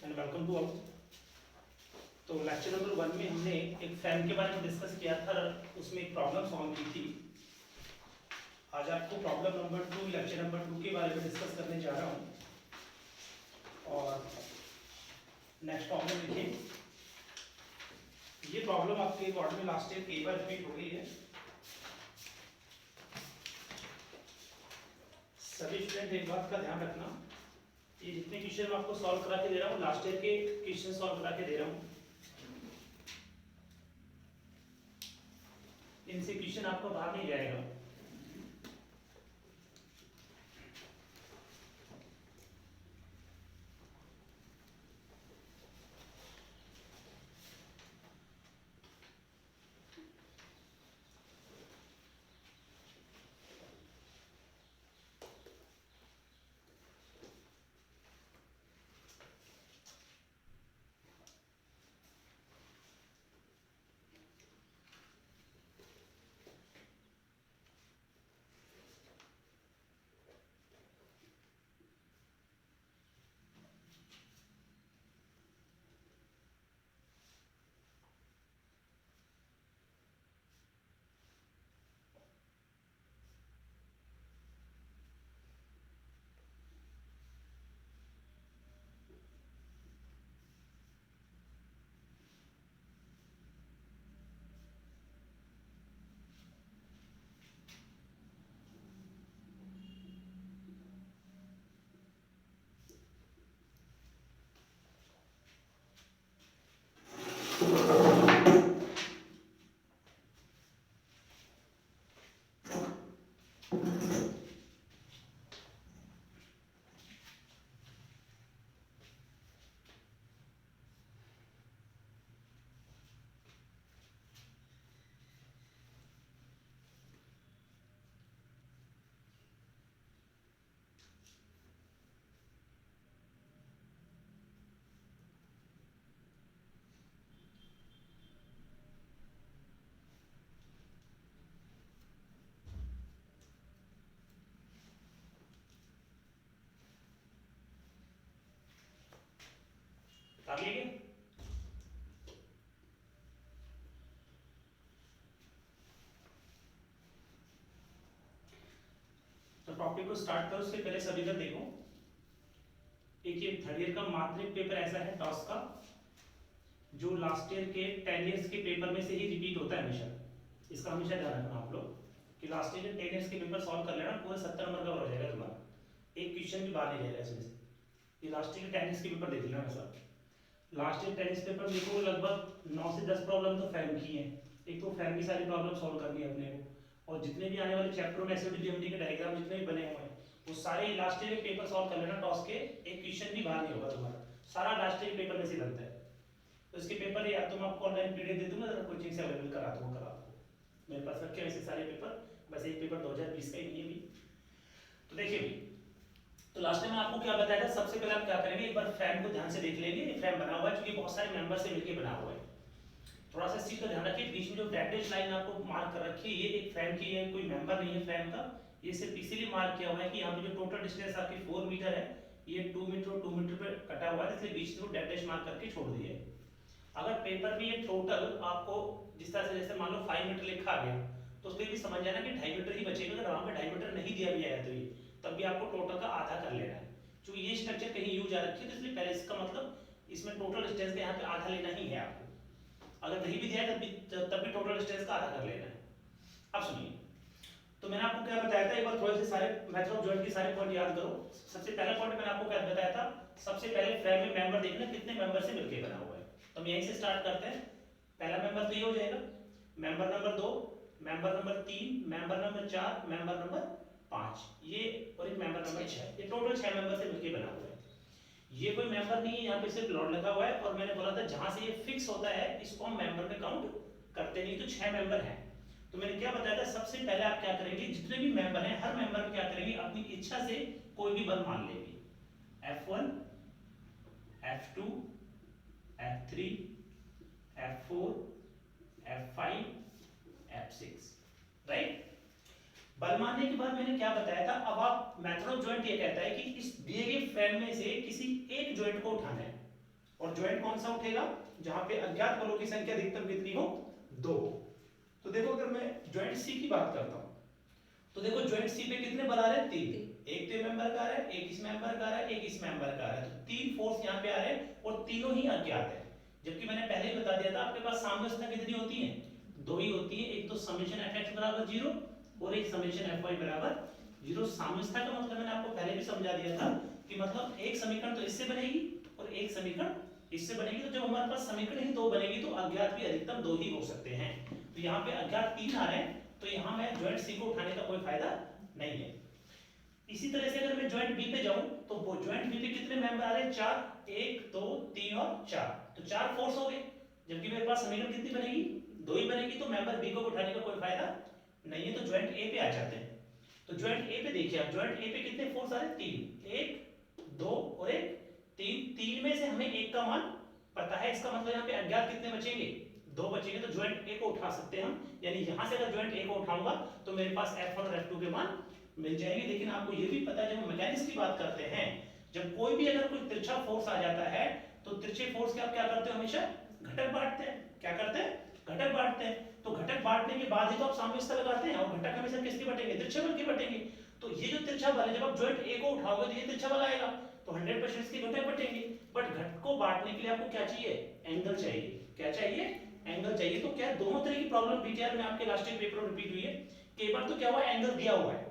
And welcome to all. तो lecture number 1 में हमने एक फैन के बारे में डिस्कस किया था, उसमें एक प्रॉब्लम सॉल्व की थी। आज आपको प्रॉब्लम नंबर 2 लेक्चर नंबर 2 के बारे में डिस्कस करने जा रहा हूँ। और नेक्स्ट प्रॉब्लम देखिए, ये प्रॉब्लम आपके बोर्ड में लास्ट ईयर कई बार रिपीट हो गई है। सभी स्टूडेंट एक बात का ध्यान रखना, ये जितने क्वेश्चन मैं आपको सॉल्व करा के दे रहा हूँ लास्ट ईयर के क्वेश्चन सॉल्व करा के दे रहा हूँ। इनसे क्वेश्चन आपको बाहर नहीं जाएगा। आगे तो टॉपिक को स्टार्ट करो, उससे पहले सभी का देखो। एक ये थर्ड ईयर का माध्यमिक पेपर ऐसा है टॉस का, जो लास्ट ईयर के 10 इयर्स के पेपर में से ही रिपीट होता है हमेशा। इसका हमेशा ध्यान रखना आप लोग कि लास्ट ईयर के 10 इयर्स के पेपर सॉल्व कर लेना, पूरे 70 नंबर का हो जाएगा तुम्हारा, एक क्वेश्चन भी बाहर नहीं रहेगा इसमें से। ये लास्ट ईयर के 10 इयर्स के पेपर देख लेना हमेशा। लास्ट ईयर 10 इयर्स पेपर में देखो लगभग 9 से 10 प्रॉब्लम तो फैम की हैं। एक तो फैम की सारी प्रॉब्लम सॉल्व करनी है अपने को, और जितने भी आने वाले चैप्टरों में एसओडी जीएमडी के डायग्राम जितने भी बने हुए हैं वो सारे लास्ट ईयर के पेपर सॉल्व कर लेना। टॉस के एक क्वेश्चन भी बाहर नहीं होगा तुम्हारा, सारा लास्ट ईयर पेपर में से बनता है। तो इसके पेपर या तो मैं आपको ऑनलाइन पीडीएफ दे दूंगा, अगर कोचिंग से अवेलेबल करा दूंगा, मेरे पास रखे वैसे सारे पेपर, बस एक पेपर 2020 का ही नहीं है भी। तो देखिए भी, तो लास्ट टाइम मैं आपको क्या बताया था, सबसे पहले आप क्या करेंगे, एक बार फ्रेम को ध्यान से देख लेंगे। ये फ्रेम बना हुआ है क्योंकि बहुत सारे मेंबर से मिलकर बना हुआ है। थोड़ा सा इस चीज का ध्यान रखिए, बीच में जो डैश लाइन आपको मार्क कर रखी है ये एक फ्रेम की है, कोई मेंबर नहीं है फ्रेम का। ये सिर्फ इसीलिए मार्क किया हुआ है कि यहाँ पे जो टोटल डिस्टेंस आपकी 4 मीटर है, ये 2 मीटर और 2 मीटर पे कटा हुआ है, इसलिए बीच में डैश मार्क करके छोड़ दिए। अगर पेपर में ये टोटल आपको जिस तरह से, जैसे मान लो 5 मीटर लिखा आ गया, तो उसमें भी समझ जाना कि 2.5 मीटर ही बचेगा। अगर वहां पे 2.5 मीटर नहीं दिया भी आया तो ये तब भी आपको टोटल का आधा कर लेना है। क्योंकि ये स्ट्रक्चर कहीं यूज आ रखी है, तो इसलिए पहले इसका मतलब इसमें टोटल डिस्टेंस का यहाँ पे आधा लेना ही है आपको। अगर नहीं भी दिया तब भी टोटल डिस्टेंस का आधा कर लेना है। अब सुनिए, तो मैंने आपको क्या बताया था, एक बार थोड़े से सारे मेथड ऑफ जॉइंट के सारे पॉइंट याद करो। सबसे पहला पॉइंट मैंने आपको क्या बताया था, सबसे पहले फ्रेम में मेंबर देखना कितने मेंबर से मिलकर बना हुआ है। तो हम यहीं से स्टार्ट करते हैं। पहला मेंबर तो ये हो जाएगा, member number 2, member number 3, member number 4, member number 5, ये और एक मेंबर नंबर 6, ये टोटल 6 मेंबर से मिलकर बना हुआ है। ये कोई मेंबर नहीं है, यहाँ पे सिर्फ लॉट लगा हुआ है। और मैंने बोला था जहां से ये फिक्स होता है इसको हम मेंबर में काउंट करते नहीं, तो 6 मेंबर हैं। तो मैंने क्या बताया था, सबसे पहले आप क्या करेंगे, जितने भी मेंबर हैं हर मेंबर में क्या करेंगे, अपनी इच्छा से कोई भी वन मान लेंगे। F1, F2, F3, F4, F5, F6, right. बल मानने के बाद मैंने क्या बताया था, अब आप मेथड ऑफ जॉइंट ये कहता है कि इस दिए गए फ्रेम में से किसी एक जॉइंट को उठाना है। और ज्वाइंट कौन सा उठेगा जहां पे अज्ञात बलों की संख्या अधिकतम कितनी हो 2। तो देखो अगर मैं ज्वाइंट सी की बात करता हूं तो देखो ज्वाइंट सी पे कितने बल आ रहे हैं 3, एक तो मेंबर का आ रहा है, एक इस मेंबर का आ रहा है, एक इस मेंबर का आ रहा है, तो 3 फोर्स यहां पे आ रहे हैं और तीनों ही अज्ञात है। जबकि मैंने पहले ही बता दिया था आपके पास साम्यवस्था कितनी होती है 2 ही होती है, एक तो समेशन fx बराबर 0 और एक समेशन fy बराबर 0। साम्यवस्था का मतलब मैंने आपको पहले भी समझा दिया था कि मतलब एक समीकरण तो इससे बनेगी और एक समीकरण इससे बनेगी, तो जब हमारे पास समीकरण ही 2 बनेगी तो अज्ञात भी अधिकतम 2 ही हो सकते हैं। तो यहाँ पे अज्ञात 3 आ रहे हैं तो यहाँ मैं ज्वाइंट सी को उठाने का कोई फायदा नहीं है। इसी तरह से अगर मैं ज्वाइंट बी पे जाऊं तो वो ज्वाइंट बी पे कितने मेंबर आ रहे हैं 4, 1 2 3 और 4, तो 4 फोर्स हो गए। जबकि मेरे पास समीकरण कितनी बनेगी 2 ही बनेगी, तो मेंबर बी को उठाने का कोई फायदा नहीं है। तो ज्वाइंट ए पे आ जाते हैं। तो ज्वाइंट ए पे देखिए आप, ज्वाइंट ए पे कितने फोर्स आ रहे हैं 3, 1 2 और 1 3, 3 में से हमें एक का मान पता है, इसका मतलब यहाँ पे अज्ञात कितने बचेंगे 2 बचेंगे, तो ज्वाइंट ए को उठा सकते हैं हम। यानी यहां से अगर ज्वाइंट ए को उठाऊंगा तो मेरे पास F1 और F2 के मान मिल जाएंगे। लेकिन आपको ये भी पता है जब हम मैकेनिक्स की बात करते हैं, जब कोई भी अगर कोई तिरछा फोर्स आ जाता है तो तिरछे फोर्स के आप क्या करते हो हमेशा घटक बांटते हैं। क्या करते हैं घटक बांटते हैं। तो घटक बांटने के बाद ही तो आप साम्यवस्था लगाते हैं, और घटक हमेशा किसके बटेंगे तिरछे बल के बटेंगे। तो ये जो तिरछा बल है जब आप ज्वाइंट ए को उठाओगे तो ये तिरछा बल आएगा, तो 100% इसके घटक बटेंगे। बट घटक को बांटने के लिए आपको क्या चाहिए एंगल चाहिए। क्या चाहिए एंगल चाहिए। तो क्या दोनों तरह की प्रॉब्लम बीटीआर में आपके लास्ट पेपर में रिपीट हुई है। कई बार तो क्या हुआ एंगल दिया हुआ है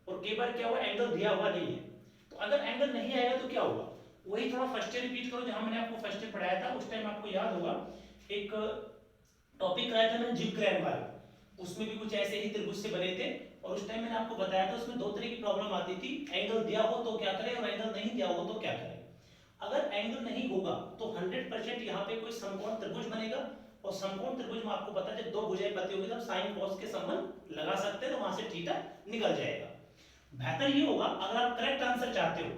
और कई बार क्या हुआ एंगल दिया हुआ नहीं है। तो अगर एंगल नहीं आएगा तो क्या होगा, वही थोड़ा फर्स्ट ईयर रिपीट करो जहां मैंने आपको फर्स्ट ईयर पढ़ाया था। उस टाइम आपको याद होगा एक टॉपिक कराया था मैंने जिप ग्रैंड वाला, उसमें भी कुछ ऐसे ही त्रिभुज से बने थे और उस टाइम मैंने आपको बताया था उसमें 2 तरह की प्रॉब्लम आती थी, एंगल दिया हो तो क्या करें और एंगल नहीं दिया हो तो क्या करें। अगर एंगल नहीं होगा तो 100% यहाँ पे कोई समकोण त्रिभुज बनेगा, और समकोण त्रिभुज में आपको पता है जब 2 भुजाएं पति होगी तब साइन कॉस के संबंध लगा सकते हैं, तो वहां से थीटा निकल जाएगा। बेहतर ये होगा अगर आप करेक्ट आंसर चाहते हो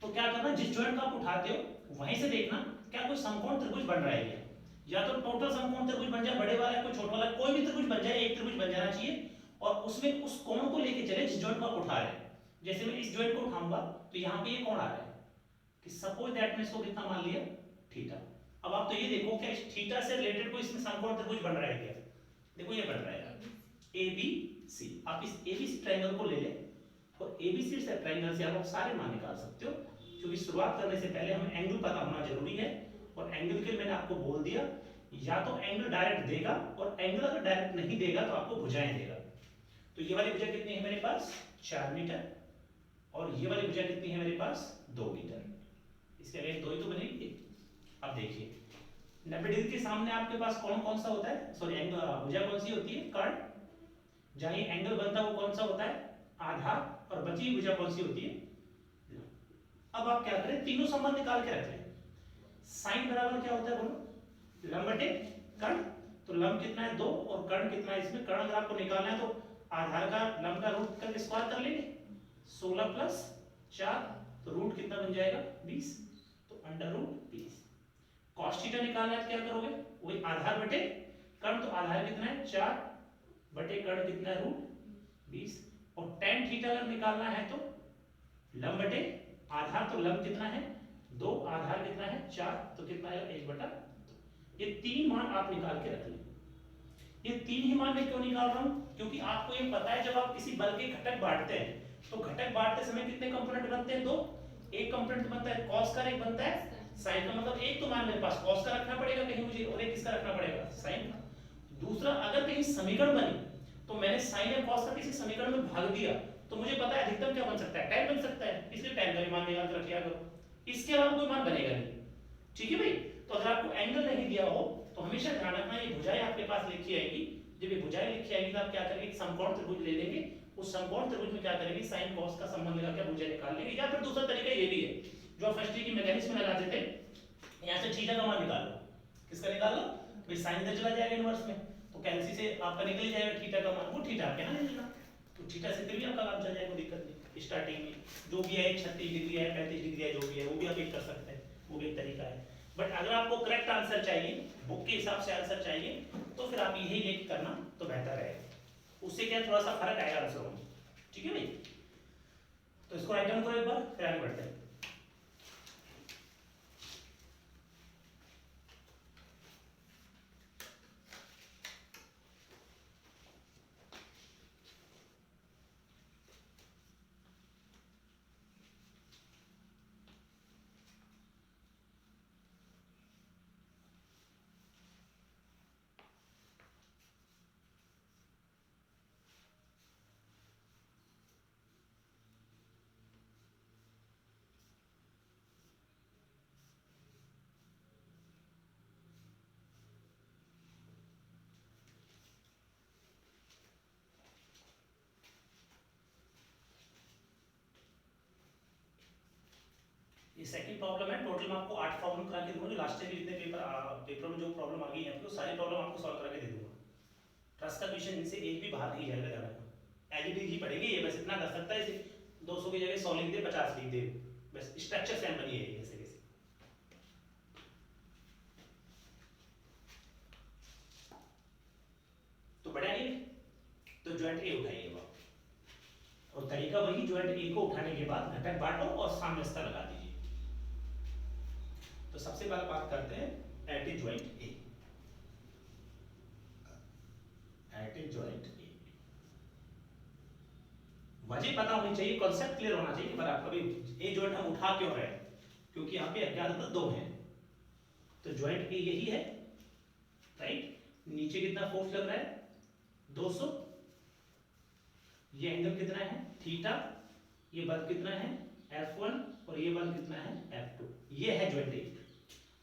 तो क्या करना, जिस ज्वाइंट का आप उठाते हो वहीं से देखना क्या कोई समकोण त्रिभुज बन रहा है क्या। या तो टोटल समकोण त्रिभुज बन जाए बड़े वाला, कोई छोटा वाला, कोई भी त्रिभुज बन जाए, एक त्रिभुज बन जाना चाहिए और उसमें उस कोण को लेके चले जिस ज्वाइंट को आप उठा रहे हैं। जैसे मैं इस ज्वाइंट को उठाऊंगा तो यहाँ पे ये कोण आ रहा है कि सपोज दैट मैं इसको कितना मान लिया थीटा। अब आप तो ये देखो क्या इस थीटा से रिलेटेड कोई इसमें समकोण त्रिभुज बन रहा है क्या। देखो ये बन रहा है ABC। आप इस ABC ट्रायंगल को ले लें और ABC से ट्रायंगल से आप सारे मान निकाल सकते हो, क्योंकि शुरुआत करने से पहले हमें एंगल पता होना जरूरी है। और एंगल के मैंने आपको बोल दिया या तो एंगल डायरेक्ट देगा, और एंगल अगर डायरेक्ट नहीं देगा तो आपको भुजाएं देगा। तो ये वाली भुजा कितनी है मेरे पास 4 मीटर और ये वाली भुजा कितनी है मेरे पास 2 मीटर। इसके अगेंस्ट 2 ही तो बनेगी। अब देखिए 90 डिग्री के सामने आपके पास कौन कौन सा होता है, सॉरी एंगल भुजा कौन सी होती है कर्ण, जहां ये एंगल बनता है वो कौन सा होता है आधार, और बची भुजा कौन सी होती है। अब आप क्या करें तीनों संबंध निकाल के रख लें। साइन बराबर क्या होता है बोलो लंब बटे कर्ण, तो लंब कितना है 2 और कर्ण कितना है, इसमें कर्ण अगर आपको निकालना है तो आधार का लंब का रूट करके स्क्वायर कर लेंगे 16 प्लस 4, तो रूट कितना बन जाएगा 20, तो अंडर रूट 20। कॉस थीटा निकालना है तो क्या करोगे वही आधार बटे कर्ण, तो आधार कितना है 4 बटे कर्ण कितना है रूट 20, और tan थीटा अगर निकालना है तो लंब बटे आधार, तो लंब कितना है 2, आधार कितना है 4, तो कितना है 1/2। ये 3 मान आप निकाल के रख लें। ये 3 ही मान मैं क्यों निकाल रहा हूं, क्योंकि आपको ये पता है जब आप किसी बल के घटक बांटते हैं तो घटक बांटते समय कितने कंपोनेंट बनते हैं 2, एक कंपोनेंट बनता है कॉस का, एक बनता है साइन का। मतलब एक तो मान मेरे पास कॉस का रखना पड़ेगा कहीं मुझे, और एक किसका रखना पड़ेगा साइन का। दूसरा अगर कहीं समीकरण बनी तो मैंने साइन या कॉस का किसी समीकरण में भाग दिया तो मुझे पता है अधिकतम क्या बन सकता है tan बन सकता है, इसलिए tan का मान निकाल के रखिया करो। इसके अलावा कोई मान बनेगा नहीं। ठीक है भाई। तो अगर आपको एंगल नहीं दिया हो तो हमेशा ध्यान रखना ये भुजाएं आपके पास लिखी आएगी। जब ये भुजाएं लिखी आएगी तो आप क्या करेंगे एक समकोण त्रिभुज ले लेंगे, उस समकोण त्रिभुज में क्या करेंगे साइन कॉस का संबंध लगा के भुजाएं निकाल लेंगे। या फिर दूसरा तरीका ये भी है जो आप फर्स्ट ईयर की मैकेनिक्स में लगाते थे, यहां से थीटा का मान निकाल लो। किसका निकाल लो भाई साइन इधर चला जाएगा इनवर्स में, तो कैंसिल से आपका निकल जाएगा थीटा का मान, वो थीटा आपके यहां ले लेना, तो थीटा से फिर भी आपका काम चल जाएगा, कोई दिक्कत नहीं। स्टार्टिंग में जो भी है 36 डिग्री है 35 डिग्री है जो भी है वो भी आप एक कर सकते हैं, वो भी एक तरीका है। बट अगर आपको करेक्ट आंसर चाहिए बुक के हिसाब से आंसर चाहिए तो फिर आप यही लेके करना तो बेहतर है, उससे क्या थोड़ा सा फर्क आएगा आंसरों में। ठीक है भाई। तो इसको राइट डाउन करो एक बार फिर आगे बढ़ते हैं। ये सेकंड प्रॉब्लम है। टोटल मैं आपको 8 प्रॉब्लम करा के दूंगा। जो लास्ट ईयर के जितने पेपर में जो प्रॉब्लम आ गई है आपको, सारी प्रॉब्लम आपको सॉल्व करा के दे दूंगा। ट्रस्ट का क्वेश्चन इनसे एक भी बाहर नहीं जाएगा ज़्यादा, एज इट इज ही पढ़ेंगे। ये बस इतना कर सकता है, इसे 200 की जगह 100 लिख दे, 50 लिख दे, बस स्ट्रक्चर सेम बनी है ऐसे कैसे। तो बढ़िया नहीं, तो ज्वाइंट ए उठाइए और तरीका वही, ज्वाइंट ए को उठाने के बाद घटक बांटो और साम्यवस्था लगा दीजिए। तो सबसे पहले बात करते हैं एट ए ज्वाइंट ए। एट ए ज्वाइंट ए वजह पता होनी चाहिए, कॉन्सेप्ट क्लियर होना चाहिए। पर आप कभी ए ज्वाइंट हम उठा क्यों रहे हैं, क्योंकि यहाँ पे अज्ञात 2 हैं। तो ज्वाइंट ए यही है, राइट। नीचे कितना फोर्स लग रहा है 200, ये एंगल कितना है थीटा, ये बल कितना है F1 और ये बल कितना है F2। ये है ज्वाइंट ए।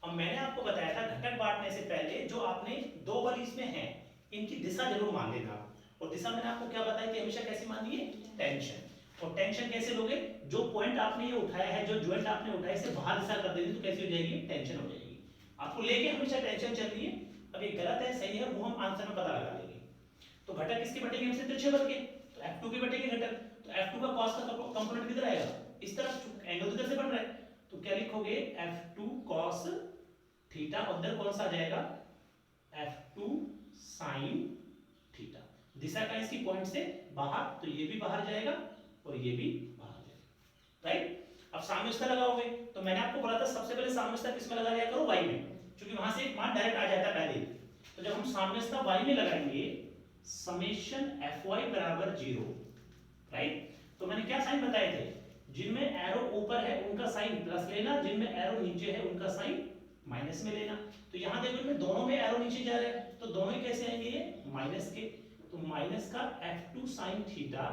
अब मैंने आपको बताया था घटक बांटने से पहले जो आपने 2 बल इसमें हैं इनकी दिशा जरूर मान लेना। और दिशा मैंने आपको क्या बताई थी, हमेशा कैसे मानिए, टेंशन। और टेंशन कैसे लोगे, जो पॉइंट आपने ये उठाया है, जो ज्वाइंट आपने उठाया इसे बाहर दिशा कर देंगे तो कैसी हो जाएगी, टेंशन हो जाएगी। आपको लेके हमेशा टेंशन चलनी है। अब ये गलत है सही है वो हम आंसर में पता लगा लेंगे। तो घटक किसके बटेंगे हमसे, तिरछे बल के, तो F2 के बटेंगे घटक। तो F2 का cos का कंपोनेंट किधर आएगा, इस तरफ, एंगल इधर से बन रहा है। तो क्या लिखोगे F2 cos थीटा, उधर कौन सा आ जाएगा F2 sin थीटा। दिशा का इसकी पॉइंट से बाहर, तो ये भी बाहर जाएगा और ये भी बाहर जाएगा, राइट। अब साम्यवस्था लगाओगे, तो मैंने आपको बोला था सबसे पहले साम्यवस्था किसमें लगा लिया करो, y में, क्योंकि वहां से एक मान डायरेक्ट आ जाता है पहले। तो जब हम साम्यवस्था y में लगाएंगे, समेशन Fy बराबर 0, राइट। तो मैंने क्या साइन बताए थे, जिनमें एरो ऊपर है उनका साइन प्लस लेना, जिनमें एरो नीचे है उनका साइन माइनस में लेना। तो यहां देखो इनमें दोनों में एरो नीचे जा रहे हैं, तो दोनों ही कैसे आएंगे, ये माइनस के। तो माइनस का F2 sin थीटा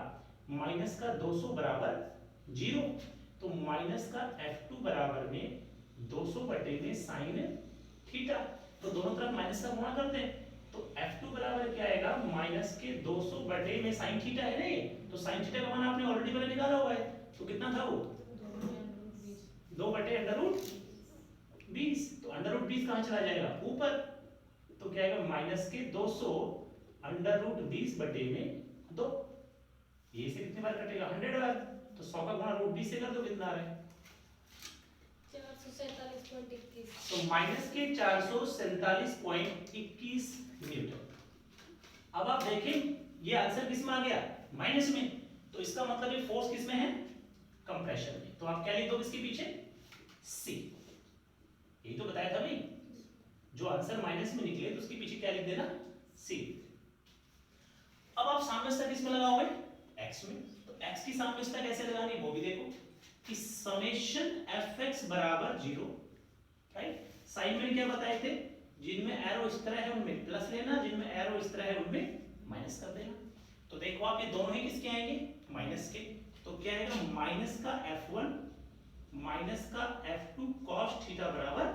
माइनस का 200 बराबर 0। तो माइनस का F2 बराबर में 200 बटे में sin थीटा। तो दोनों तरफ माइनस का गुणा करते हैं, तो F2 बराबर क्या आएगा, माइनस के 200 बटे में sin थीटा है ना ये। तो sin थीटा का मान आपने ऑलरेडी पहले निकाला हुआ है, तो कितना था वो 2 बटे √20। तो √20 कहां चला जाएगा ऊपर, तो क्या आएगा माइनस के 200 √20 बटे में 2। ये से कितनी बार कटेगा 100 बार। तो 100 का गुणा √20 से कर दो, कितना आ रहा है 447.21। तो माइनस के 447.21 न्यूटन। अब आप देखें ये आंसर किस में आ गया, माइनस में। तो इसका मतलब ये फोर्स किस में है, कंप्रेशन में। तो आप क्या लिख दोगे इसके पीछे, C। यही तो बताया था भाई, जो आंसर माइनस में निकले तो उसके पीछे क्या लिख देना, C। अब आप साम्यवस्था किस में लगाओगे, x में। तो x की साम्यवस्था कैसे लगानी वो भी देखो, कि समेशन fx बराबर 0, राइट। साइन में क्या बताए थे, जिनमें एरो इस तरह है उनमें प्लस लेना, जिनमें एरो इस तरह है उनमें माइनस कर देना। तो देखो आप ये दोनों ही किसके आएंगे, माइनस के। तो क्या आएगा माइनस का F1 माइनस का F2 cos थीटा बराबर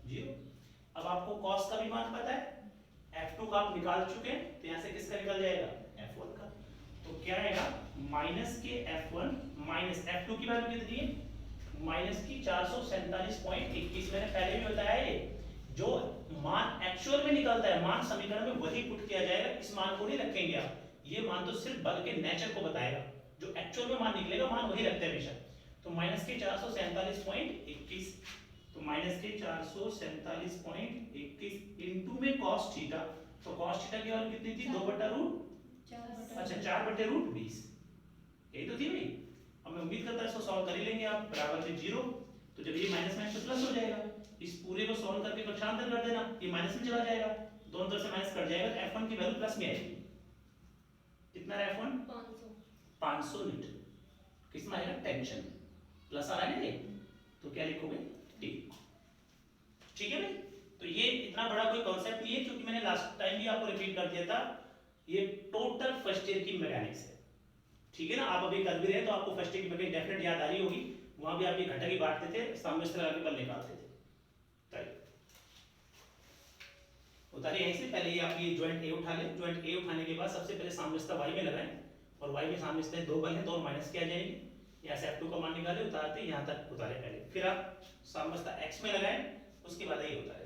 0। अब आपको cos का भी मान पता है, F2 का आप निकाल चुके हैं, तो यहाँ से किसका निकल जाएगा F1 का। तो क्या आएगा माइनस के F1 माइनस F2 की वैल्यू कितनी है, माइनस की 447.21। मैंने पहले भी बताया है, जो मान एक्चुअल में निकलता है मान समीकरण में वही पुट किया जाएगा, इस मान को नहीं रखेंगे आप। ये मान तो सिर्फ बल के नेचर को बताएगा, जो एक्चुअल में मान निकलेगा मान वही रखते हैं हमेशा। तो माइनस के 447.21, तो माइनस के 447.21 इनटू में cos थीटा। तो cos थीटा की वैल्यू कितनी थी, 2/√, अच्छा 4/√20, यही तो थी भाई। अब मैं उम्मीद करता हूं इसको सॉल्व कर ही लेंगे आप, बराबर से 0। तो जब ये माइनस माइनस प्लस हो जाएगा, इस पूरे को सॉल्व करके पक्षांतर कर देना, ये माइनस में चला जाएगा, दोनों तरफ से माइनस कट जाएगा, तो F1 की वैल्यू प्लस में आएगी। कितना है F1, 500 न्यूटन। किसमें आएगा, टेंशन, प्लस आ रहा है ना, तो क्या लिखोगे T। ठीक है भाई। तो ये इतना बड़ा कोई कॉन्सेप्ट नहीं है, क्योंकि मैंने लास्ट टाइम भी आपको रिपीट कर दिया था, ये टोटल फर्स्ट ईयर की मैकेनिक्स है। ठीक है ना, आप अभी कर भी रहे हैं तो आपको फर्स्ट ईयर की मैकेनिक्स डेफिनेट याद आ रही होगी। वहां भी आप ये घटक ही बांटते थे, साम्यवस्था लगा के बल निकालते थे। उतारिए यहीं से, पहले ये आप ये ज्वाइंट ए उठा लें। ज्वाइंट ए उठाने के बाद सबसे पहले साम्यवस्था y में लगाएं, और y में साम्यवस्था 2 बल है, तो और माइनस किया जाएगी। यहाँ से F2 का मान निकाले, उतारते यहाँ तक उतारे पहले, फिर आप साम्यवस्था x में लगाएं, उसके बाद ये उतारे।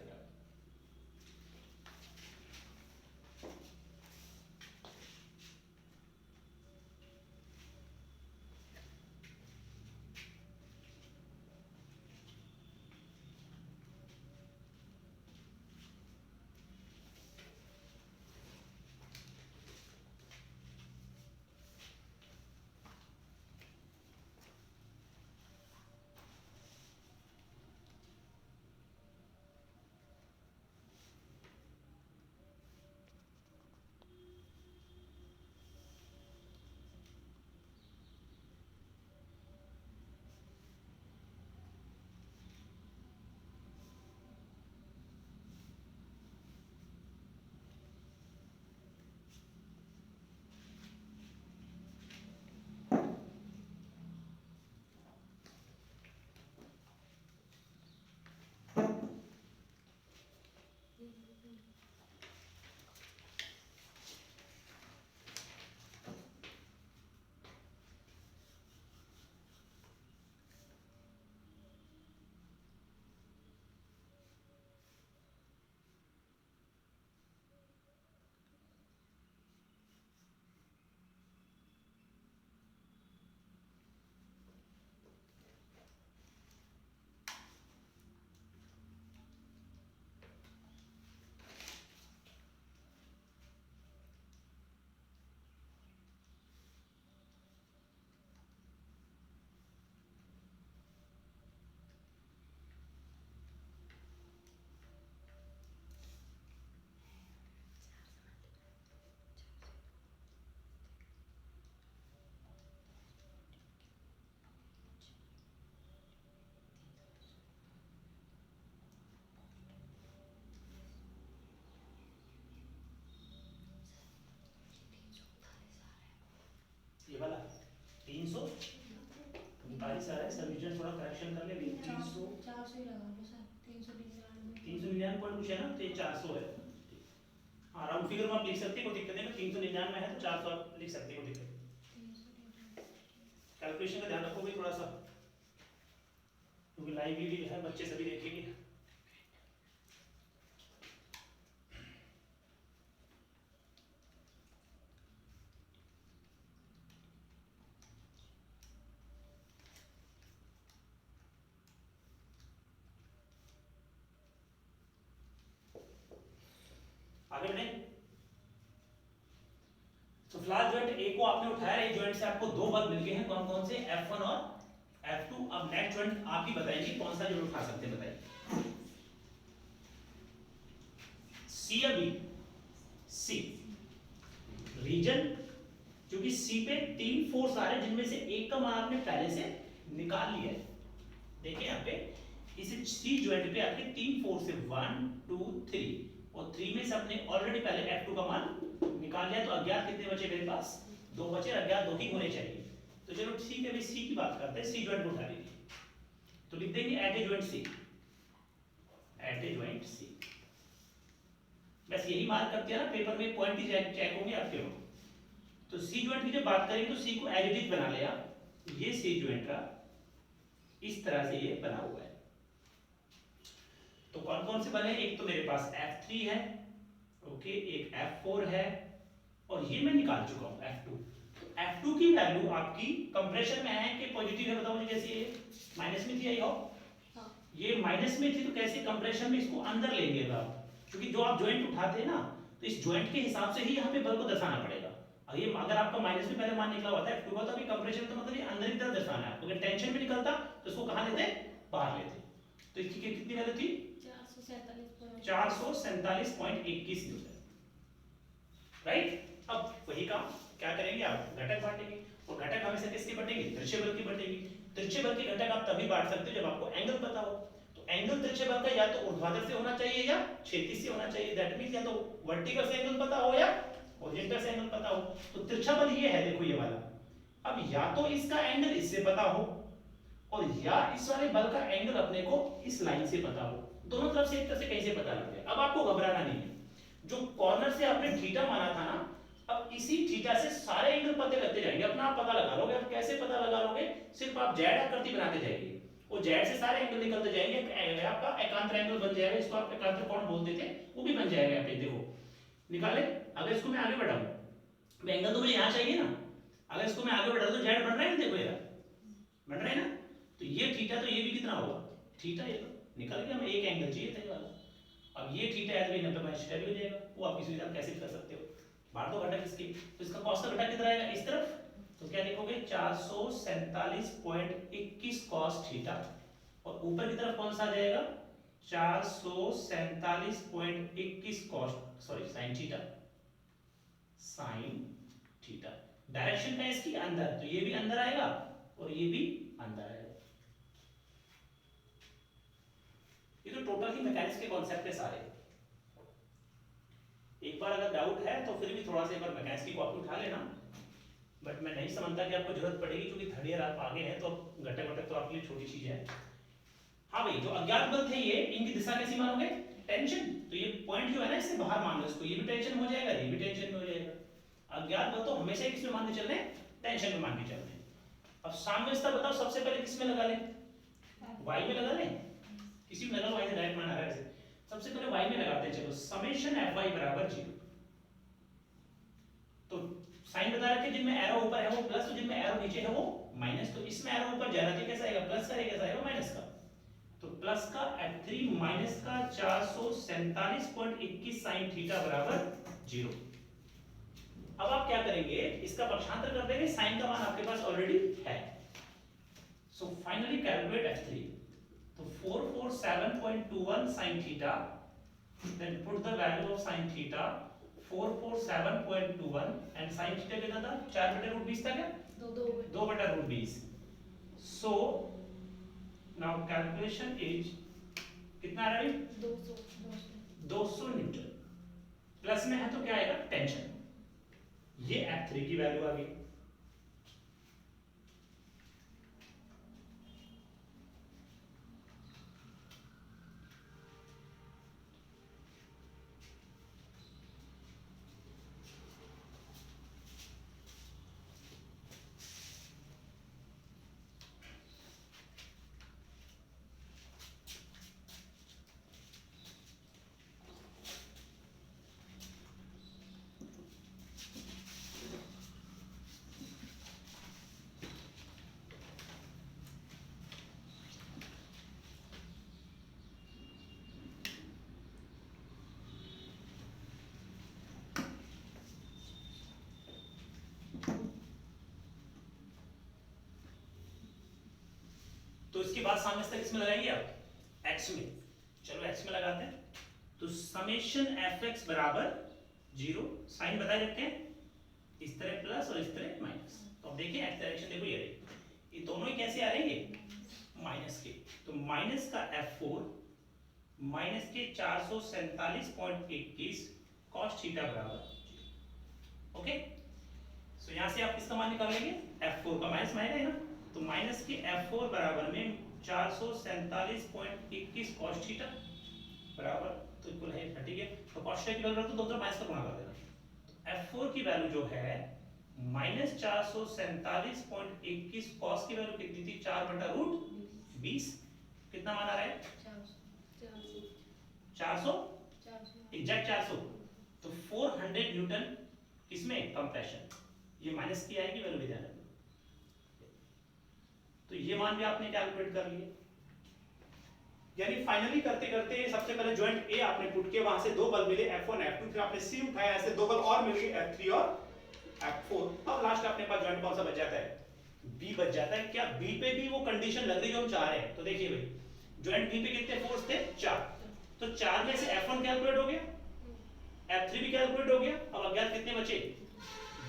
ये वाला 339 आ रहा है, सब रीजन थोड़ा करेक्शन कर ले। 300 400 ही लगा लो सर, 399 399 पॉइंट कुछ है ना, तो ये 400 है। हाँ, राउंड फिगर में आप लिख सकते हैं, कोई दिक्कत नहीं है। 399 है तो 400 आप लिख सकते हैं, कोई दिक्कत नहीं। कैलकुलेशन का ध्यान रखोगे थोड़ा सा, क्योंकि लाइव वीडियो है, बच्चे सभी देखेंगे। आगे बढ़े। तो फिलहाल जॉइंट ए को आपने उठाया, ये जॉइंट से आपको दो बल मिल गए हैं, कौन कौन से, F1 और F2। अब नेक्स्ट जॉइंट आप ही बताएंगे कौन सा जॉइंट उठा सकते हैं, बताइए। सी या बी? सी रीजन, क्योंकि सी पे 3 फोर्स आ रहे हैं, जिनमें से एक का मान आपने पहले से निकाल लिया है। देखिए यहाँ पे इस सी जॉइंट पे आपके 3 फोर्स है, 1 2 3, और 3 में से आपने ऑलरेडी पहले F2 का मान निकाल लिया। तो अज्ञात कितने बचे मेरे पास? 2 बचे, अज्ञात 2 ही होने चाहिए। तो चलो ठीक है भाई, सी की बात करते हैं, सी जॉइंट उठा लीजिए। तो लिख देंगे eight a joint C, eight a joint सी। बस यही मार्क करते हैं ना, पेपर में पॉइंट ही चेक होंगे आपके। तो सी जॉइंट की जब बात करेंगे तो सी को एज इट इज बना लिया, ये सी जॉइंट का इस तरह से ये बना हुआ है। तो कौन कौन से बने? एक तो मेरे पास F3 है, ओके, एक F4 है, और ये मैं निकाल चुका हूं F2। तो F2 की वैल्यू आपकी कंप्रेशन में है कि पॉजिटिव है, बताओ मुझे। जैसे ये माइनस में थी, आई हो, ये माइनस में थी, तो कैसे कंप्रेशन में इसको अंदर लेंगे आप, क्योंकि जो आप जॉइंट उठाते हैं ना, तो इस जॉइंट के हिसाब से ही यहाँ पे बल को दर्शाना पड़ेगा। और ये अगर आपका माइनस में पहले मान निकला हुआ था F2 का, तो अभी कंप्रेशन का मतलब ये अंदर की तरफ दर्शाना है। अगर टेंशन में निकलता तो इसको कहां लेते? बाहर लेते। तो इसकी कितनी वैल्यू थी? 447.21 न्यूटन, राइट। अब वही काम क्या करेंगे आप? घटक बांटेंगे, और घटक हमेशा किसके बटेंगे? तिरछे बल की बटेंगे। तिरछे बल के घटक आप तभी बांट सकते हो जब आपको एंगल पता हो। तो एंगल तिरछे बल का या तो ऊर्ध्वाधर से होना चाहिए या क्षैतिज से होना चाहिए। दैट मींस या तो वर्टिकल से एंगल पता हो या हॉरिजॉन्टल से एंगल पता हो। तो तिरछा बल ये है, देखो ये वाला। अब या तो इसका एंगल इससे पता हो, और या इस वाले बल का एंगल अपने को इस लाइन से पता हो। दोनों तरफ से एक तरह से कहीं से पता लग जाए। अब आपको घबराना नहीं है। जो कॉर्नर से आपने थीटा माना था ना, अब इसी थीटा से सारे एंगल पता करते जाएंगे, अपना आप पता लगा लोगे। अब कैसे पता लगा लोगे? सिर्फ आप जेड आकृति बनाते जाएंगे, वो जेड से सारे एंगल निकलते जाएंगे, आपका एकांतर एंगल बन जाएगा। इसको आप एकांतर कोण बोलते थे, वो भी बन जाएगा। यहाँ पे देखो निकाले। अगर इसको मैं आगे बढ़ाऊं, एंगल तो मुझे यहाँ चाहिए ना, अगर इसको मैं आगे बढ़ा तो जेड बन रहा है, देखो यार बन रहा है ना। तो ये थीटा, तो ये भी कितना होगा थीटा, ये तो निकल गया, हमें एक एंगल चाहिए था ये वाला। अब ये थीटा है तो ये 90 माइनस थीटा भी हो जाएगा, वो आपकी सुविधा कैसे कर सकते हो। बाहर तो घटक इसकी, तो इसका कॉस का घटक कितना आएगा इस तरफ, तो क्या लिखोगे 447.21 कॉस थीटा, और ऊपर की तरफ कौन सा आ जाएगा 447.21 cos sorry sine theta, sine theta. Direction का इसकी अंदर, तो ये भी अंदर आएगा और ये भी अंदर आएगा। ये तो टोटल ही मैकेनिक्स के कॉन्सेप्ट है सारे। एक बार अगर डाउट है तो फिर भी थोड़ा सा एक बार मैकेनिक्स की कॉपी उठा लेना, बट मैं नहीं समझता कि आपको जरूरत पड़ेगी, क्योंकि थर्ड ईयर आप आगे हैं तो घटक घटक तो आपके लिए छोटी चीज है। हाँ भाई, जो अज्ञात बल थे ये, इनकी दिशा कैसी मानोगे टेंशन, तो ये पॉइंट जो है ना इससे बाहर मान लो इसको, ये भी टेंशन हो जाएगा, ये भी टेंशन में हो जाएगा। अज्ञात बल तो हमेशा किसमें मान के चल रहे हैं, टेंशन में मान के चल रहे हैं। अब साम्यवस्था बताओ सबसे पहले किसमें लगा लें, वाई में लगा लें, किसी में लगा वाई से डायरेक्ट मान आ रहा है। सबसे पहले वाई में लगाते हैं, चलो समेशन fy बराबर 0। तो साइन बता रखे जिनमें एरो ऊपर है वो प्लस, तो जिनमें एरो नीचे है वो माइनस। तो इसमें एरो ऊपर जा रहा है कैसा आएगा प्लस का, कैसा आएगा माइनस का। तो प्लस का f3 माइनस का 447.21 sin थीटा बराबर 0। अब आप क्या करेंगे, इसका पक्षांतर कर देंगे, साइन का मान आपके पास ऑलरेडी है। सो फाइनली कैलकुलेट f3, तो 447.21 sin theta, then put the value of sin theta 447.21 and sin theta कितना था 4/√20 था क्या, 2/√20। so now calculation is कितना आ रहा है 200 न्यूटन। प्लस में है तो क्या आएगा टेंशन, ये F3 की वैल्यू आ गई। तो इसके बाद साम्यवस्था किसमें लगाएंगे आप x में। चलो x में लगाते हैं, तो समेशन fx बराबर 0, साइन बताए रखते हैं इस तरह प्लस और इस तरह माइनस। तो अब देखिए x डायरेक्शन देखो, ये दोनों ही कैसे आ रहे हैं माइनस के, तो माइनस का f4 माइनस के 447.21 cos थीटा बराबर 0। ओके, सो यहां से आप किसका मान निकाल लेंगे f4 का, माइनस में आएगा ना, तो माइनस के f4 बराबर में 447.21 cos थीटा बराबर, तो इक्वल है 30 है। तो cos थीटा की वैल्यू रख दो, दोनों तरफ माइनस का गुणा कर देना। तो f4 की वैल्यू जो है माइनस 447.21 cos की वैल्यू कितनी थी 4/√20, कितना मान आ रहा है 400 एग्जैक्ट 400। तो 400 न्यूटन किसमें कंप्रेशन, ये माइनस की आएगी वैल्यू ध्यान रखना। तो ये मान भी आपने कैलकुलेट कर लिए, यानी फाइनली करते करते सबसे पहले जॉइंट ए आपने पुट किया, वहां से दो बल मिले F1 F2, फिर आपने C उठाया, ऐसे दो बल और मिल गए F3 और F4। अब लास्ट अपने पास जॉइंट कौन सा बच जाता है, B बच जाता है। क्या B पे भी वो कंडीशन लग रही है जो हम चाह रहे हैं, तो देखिए भाई जॉइंट B पे कितने फोर्स थे 4, तो 4 में से F1 कैलकुलेट हो गया, F3 भी कैलकुलेट हो गया, अब अज्ञात कितने बचे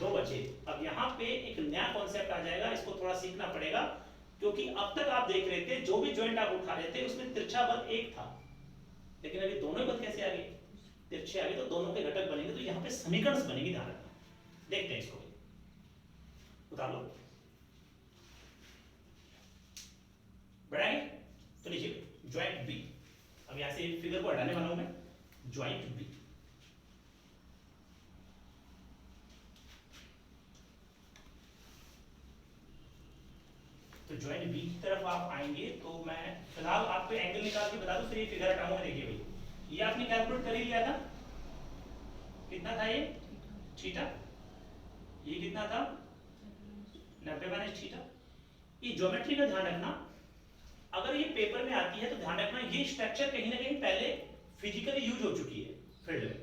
2 बचे। अब यहाँ पे एक नया कॉन्सेप्ट आ जाएगा, इसको थोड़ा सीखना पड़ेगा, क्योंकि अब तक आप देख रहे थे जो भी जॉइंट आप उठा रहे थे उसमें तिरछा बल एक था, लेकिन अभी दोनों बल कैसे आ गए तिरछे आ गए, तो दोनों के घटक बनेंगे, तो यहाँ पे समीकरण बनेंगे, ध्यान रखना। देखते हैं इसको, उतार लो बढ़ाएंगे, तो लीजिए जॉइंट बी। अब यहाँ से फिगर को हटाने वाला हूं मैं, जॉइंट बी। ज्वाइंट बी की तरफ आप आएंगे तो मैं फिलहाल आपको एंगल निकाल के बता दूं, फिर ये फिगर हटाऊंगा। देखिए भाई, ये आपने कैलकुलेट कर ही लिया था, कितना था ये थीटा, ये कितना था 90 माइनस थीटा। ये ज्योमेट्री का ध्यान रखना, अगर ये पेपर में आती है तो ध्यान रखना ये स्ट्रक्चर कहीं ना कहीं पहले फिजिकली यूज हो चुकी है फील्ड में।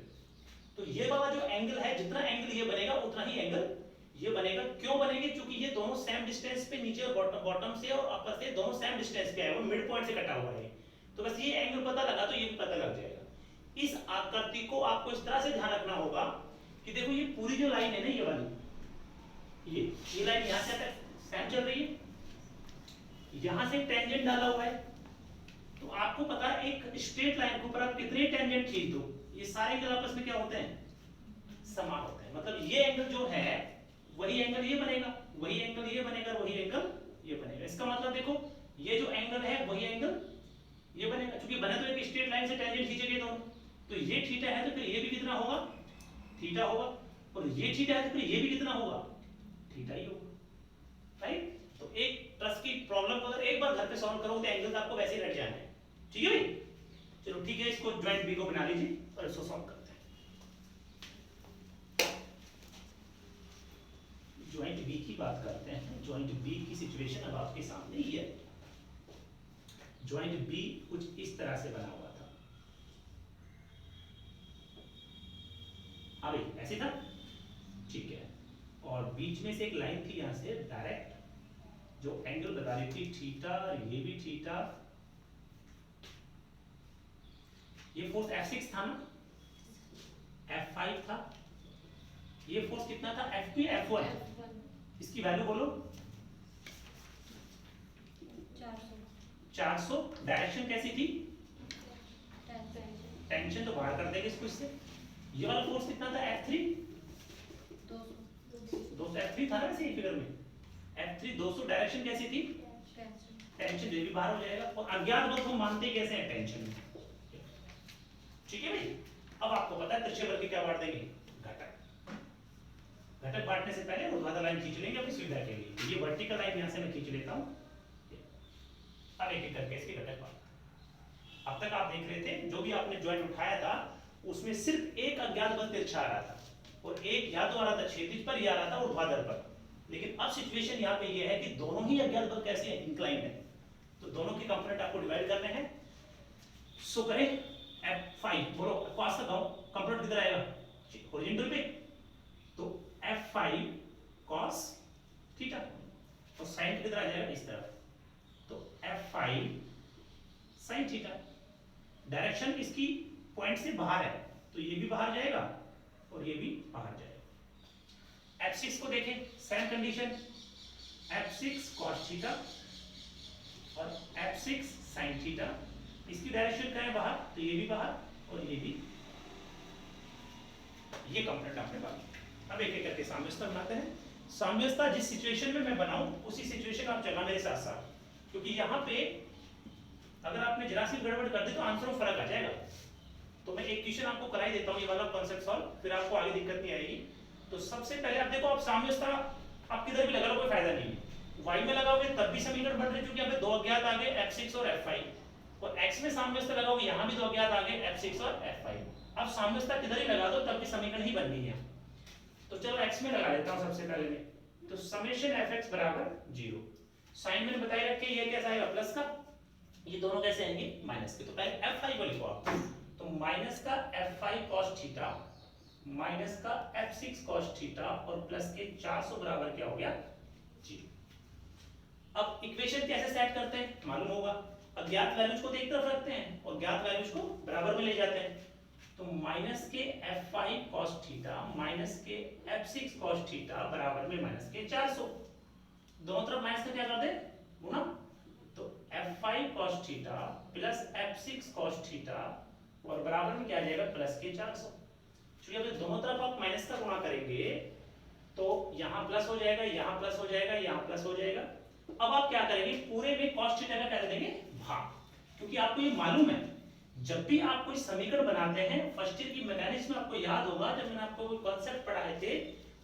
तो ये वाला जो एंगल है, जितना एंगल ये बनेगा उतना ही एंगल ये बनेगा। क्यों बनेगी? क्योंकि ये दोनों सेम डिस्टेंस पे, नीचे और बॉटम से और अपर से दोनों सेम डिस्टेंस पे है, वो मिड पॉइंट से कटा हुआ है। तो बस ये एंगल पता लगा तो ये भी पता लग जाएगा। इस आकृति को आपको इस तरह से ध्यान रखना होगा कि देखो ये पूरी जो लाइन है ना, ये वाली, ये लाइन यहां से सेम चल रही है, यहां से टेंजेंट डाला हुआ है। तो आपको पता है एक स्ट्रेट लाइन के ऊपर आप कितने टेंजेंट खींच दो, ये सारे एंगल आपस में क्या होते हैं, समान होते हैं। मतलब ये एंगल जो है वही एंगल ये बनेगा, वही एंगल ये बनेगा, वही एंगल ये बनेगा। इसका मतलब देखो ये जो एंगल है वही एंगल ये बनेगा, क्योंकि बने तो एक स्ट्रेट लाइन से टेंजेंट खींचे गए दोनों। तो ये थीटा है तो फिर ये भी कितना होगा, थीटा होगा। और ये थीटा है तो फिर ये भी कितना होगा, थीटा ही होगा, राइट। तो एक ट्रस की प्रॉब्लम को अगर एक बार घर पे सॉल्व करोगे तो एंगल्स आपको वैसे ही रट जाने हैं, ठीक है भाई। चलो ठीक है, इसको ज्वाइंट बी को बना लीजिए और इसको सॉल्व करते हैं। ज्वाइंट बी की बात करते हैं। ज्वाइंट बी की सिचुएशन अब आपके सामने ही है। ज्वाइंट बी कुछ इस तरह से बना हुआ था, हाँ भाई ऐसे था, ठीक है। और बीच में से एक लाइन थी यहां से डायरेक्ट, जो एंगल बता रही थी थीटा, ये भी थीटा। ये फोर्स F6 था ना, F5 था, ये फोर्स कितना था, F2 या F1? इसकी वैल्यू बोलो। 400। डायरेक्शन कैसी थी, टेंशन तो बाहर कर देंगे इसको इससे। ये वाला फोर्स कितना था, F3 200। F3 था ना वैसे फिगर में, F3 200। डायरेक्शन कैसी थी, टेंशन, ये भी बाहर हो जाएगा। और अज्ञात बल को मानते कैसे हैं, टेंशन में, ठीक है भाई। अब आपको पता है तिरछे बल के क्या बांट देंगे, घटक। घटक बांटने से पहले ऊर्ध्वाधर लाइन खींच लेंगे अपनी सुविधा के लिए। ये वर्टिकल लाइन यहां से मैं खींच लेता हूं। अब एक एक करके इसके घटक बांट। अब तक आप देख रहे थे जो भी आपने ज्वाइंट उठाया था उसमें सिर्फ एक अज्ञात बल तिरछा आ रहा था, और एक या तो आ रहा था क्षैतिज पर या आ रहा था ऊर्ध्वाधर पर। लेकिन अब सिचुएशन यहाँ पे ये है कि दोनों ही अज्ञात बल कैसे हैं, इंक्लाइंड है। तो दोनों के कंपोनेंट आपको डिवाइड करने हैं। सो करें F5, बोलो कॉस लगाओ, कंपोनेंट किधर आएगा, हॉरिजॉन्टल पे। तो F5 cos थीटा, और साइन किधर आ जाएगा, इस तरफ। तो F5 sin थीटा। डायरेक्शन इसकी पॉइंट से बाहर है, तो ये भी बाहर जाएगा और ये भी बाहर जाएगा। F6 को देखें, same condition, F6 cos theta और F6 sin थीटा। इसकी डायरेक्शन क्या है, बाहर, तो ये भी बाहर और ये भी। ये कंपोनेंट आपने बाकी। अब एक एक करके साम्यवस्था बनाते हैं। साम्यवस्था जिस सिचुएशन में मैं बनाऊं उसी सिचुएशन आप चलना मेरे साथ साथ, क्योंकि यहाँ पे अगर आपने जरा सी गड़बड़ कर दी तो आंसर में फर्क आ जाएगा। तो मैं एक क्वेश्चन आपको कराई देता हूँ, ये वाला कॉन्सेप्ट सॉल्व, फिर आपको आगे दिक्कत नहीं आएगी। तो सबसे पहले आप देखो, आप साम्यवस्था आप किधर भी लगा लो कोई फायदा नहीं है। y में लगाओगे तब भी समीकरण बन रहे, क्योंकि यहाँ पे दो अज्ञात आ गए F6 और F5, और x में साम्यवस्था लगाओगे यहाँ भी दो अज्ञात आ गए F6 और F5। अब साम्यवस्था किधर ही लगा दो तब भी समीकरण ही बन गई है। तो चलो x में लगा लेता हूँ सबसे पहले में। तो समेशन fx बराबर 0। साइन मैंने बताई रखे, ये कैसा आएगा, प्लस का, ये दोनों कैसे आएंगे, माइनस के। तो पहले F5 को लिखो आप, तो माइनस का F5 cos थीटा माइनस का F6 cos थीटा और प्लस के 400 बराबर क्या हो गया, 0। अब इक्वेशन कैसे सेट करते हैं मालूम होगा, अज्ञात वैल्यूज को तो एक तरफ रखते हैं और ज्ञात वैल्यूज को बराबर में ले जाते हैं। तो माइनस के F5 cos थीटा माइनस के F6 cos थीटा बराबर में माइनस के 400। दोनों तरफ माइनस का क्या कर दे, गुणा। तो F5 cos theta plus F6 cos theta और बराबर में क्या आ जाएगा, प्लस के 400। चलिए अब दोनों तरफ आप माइनस का गुणा करेंगे तो यहाँ प्लस हो जाएगा, यहाँ प्लस हो जाएगा, यहाँ प्लस हो जाएगा। अब आप क्या करेंगे, पूरे में cos थीटा का क्या देंगे, भाग। क्योंकि आपको ये मालूम है जब भी आप कोई समीकरण बनाते हैं, फर्स्ट ईयर की मैकेनिक्स में आपको याद होगा, जब मैंने आपको कोई कॉन्सेप्ट पढ़ाए थे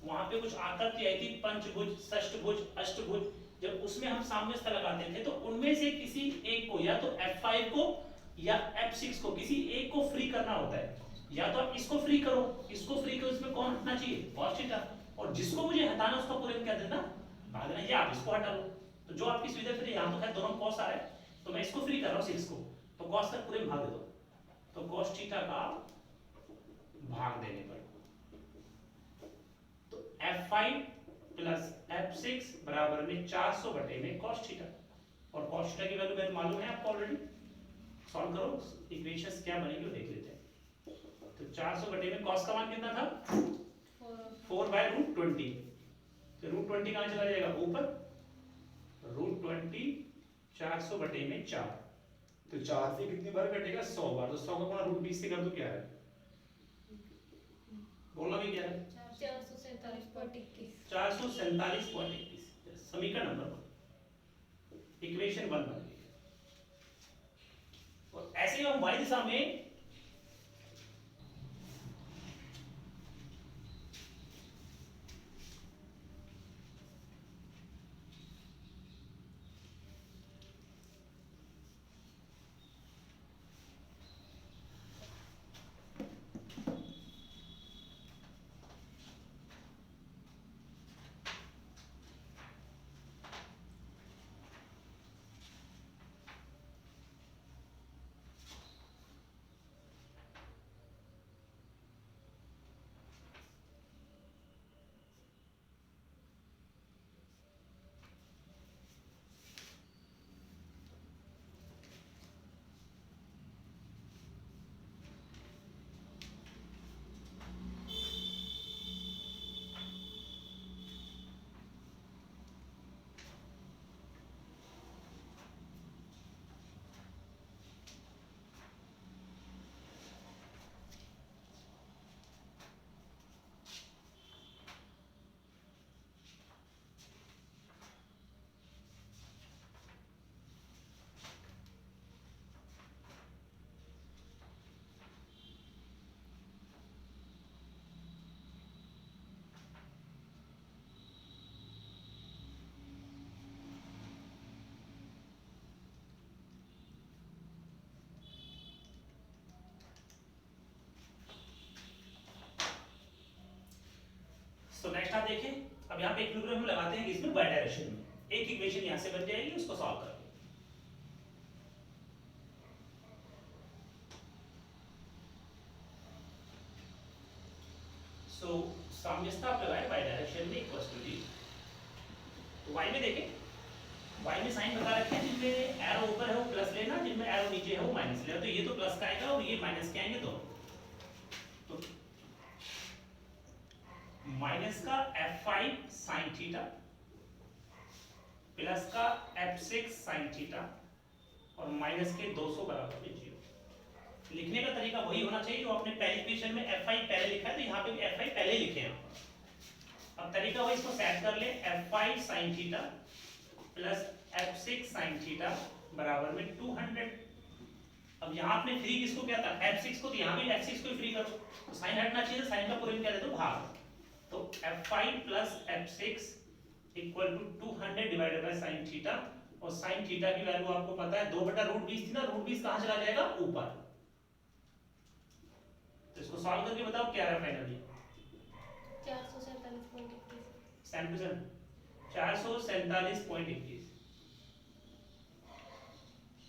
वहां पे कुछ आकृति आई थी, पंचभुज, षष्ठभुज, अष्टभुज, जब उसमें हम साम्यवस्था लगाते थे तो उनमें से किसी एक को, या तो F5 को या F6 को, किसी एक को फ्री करना होता है। या तो आप इसको फ्री करो, इसको फ्री करो, इसमें कौन हटना चाहिए, cos थीटा, और जिसको मुझे हटाना उसका पूरे में क्या देना, भाग देना, या आप इसको हटा लो। तो जो आपकी सुविधा फिर यहाँ तो है दोनों cos आ रहा है, तो मैं इसको फ्री कर रहा हूँ 6 को, तो cos का पूरे में भाग दे दो, तो cos थीटा का भाग देने पर तो F5 प्लस F6 बराबर में 400 बटे में cos थीटा, और cos थीटा की वैल्यू मालूम है आपको ऑलरेडी, सॉल्व करो, इक्वेशंस क्या बनेगी वो देख लेते हैं। तो 400 बटे में cos का मान कितना था, 4/√20, तो √20 कहाँ चला जाएगा ऊपर, √20 400 बटे में 4, तो 4 से कितनी बार कटेगा, 100 बार, तो 100 का गुणा √20 से कर दो, क्या है, बोलना भी क्या है, 447.21। 447.21, समीकरण नंबर 1, इक्वेशन 1 बन गई। और ऐसे ही हम y दिशा में तो नेक्स्ट आप देखें, अब यहाँ पे इक्विलिब्रियम हम लगाते हैं इसमें वाई डायरेक्शन में, एक इक्वेशन यहाँ से बन जाएगी, उसको सॉल्व करेंगे। सो साम्यवस्था आप लगाए वाई डायरेक्शन में इक्वल्स टू डी, तो वाई में देखें, वाई में साइन बता रखे हैं, जिनमें एरो ऊपर है वो प्लस लेना, जिनमें एरो नीचे है वो माइनस लेना, तो ये तो प्लस का आएगा और ये माइनस के आएंगे दोनों, तो माइनस का F5 sin थीटा प्लस का F6 sin थीटा और माइनस के 200 बराबर में 0। लिखने का तरीका वही होना चाहिए जो आपने पहली इक्वेशन में F5 पहले लिखा है, तो यहाँ पे भी F5 पहले लिखे हैं। अब तरीका वही, इसको सेट कर ले, F5 sin theta plus F6 sin theta बराबर में 200। अब यहाँ आपने फ्री किसको किया था, F6 को, तो यहाँ भी F6 को फ्री करो, तो साइन हटना चाहिए, साइन का पूरे में क्या दे दो, भाग, तो F5 plus F6 equal to 200 divided by sine theta, और साइन थीटा की वैल्यू आपको पता है 2/√20 थी ना, √20 कहाँ चला जाएगा ऊपर, तो इसको सॉल्व करके बताओ क्या है फाइनली, 447.21। 447.21।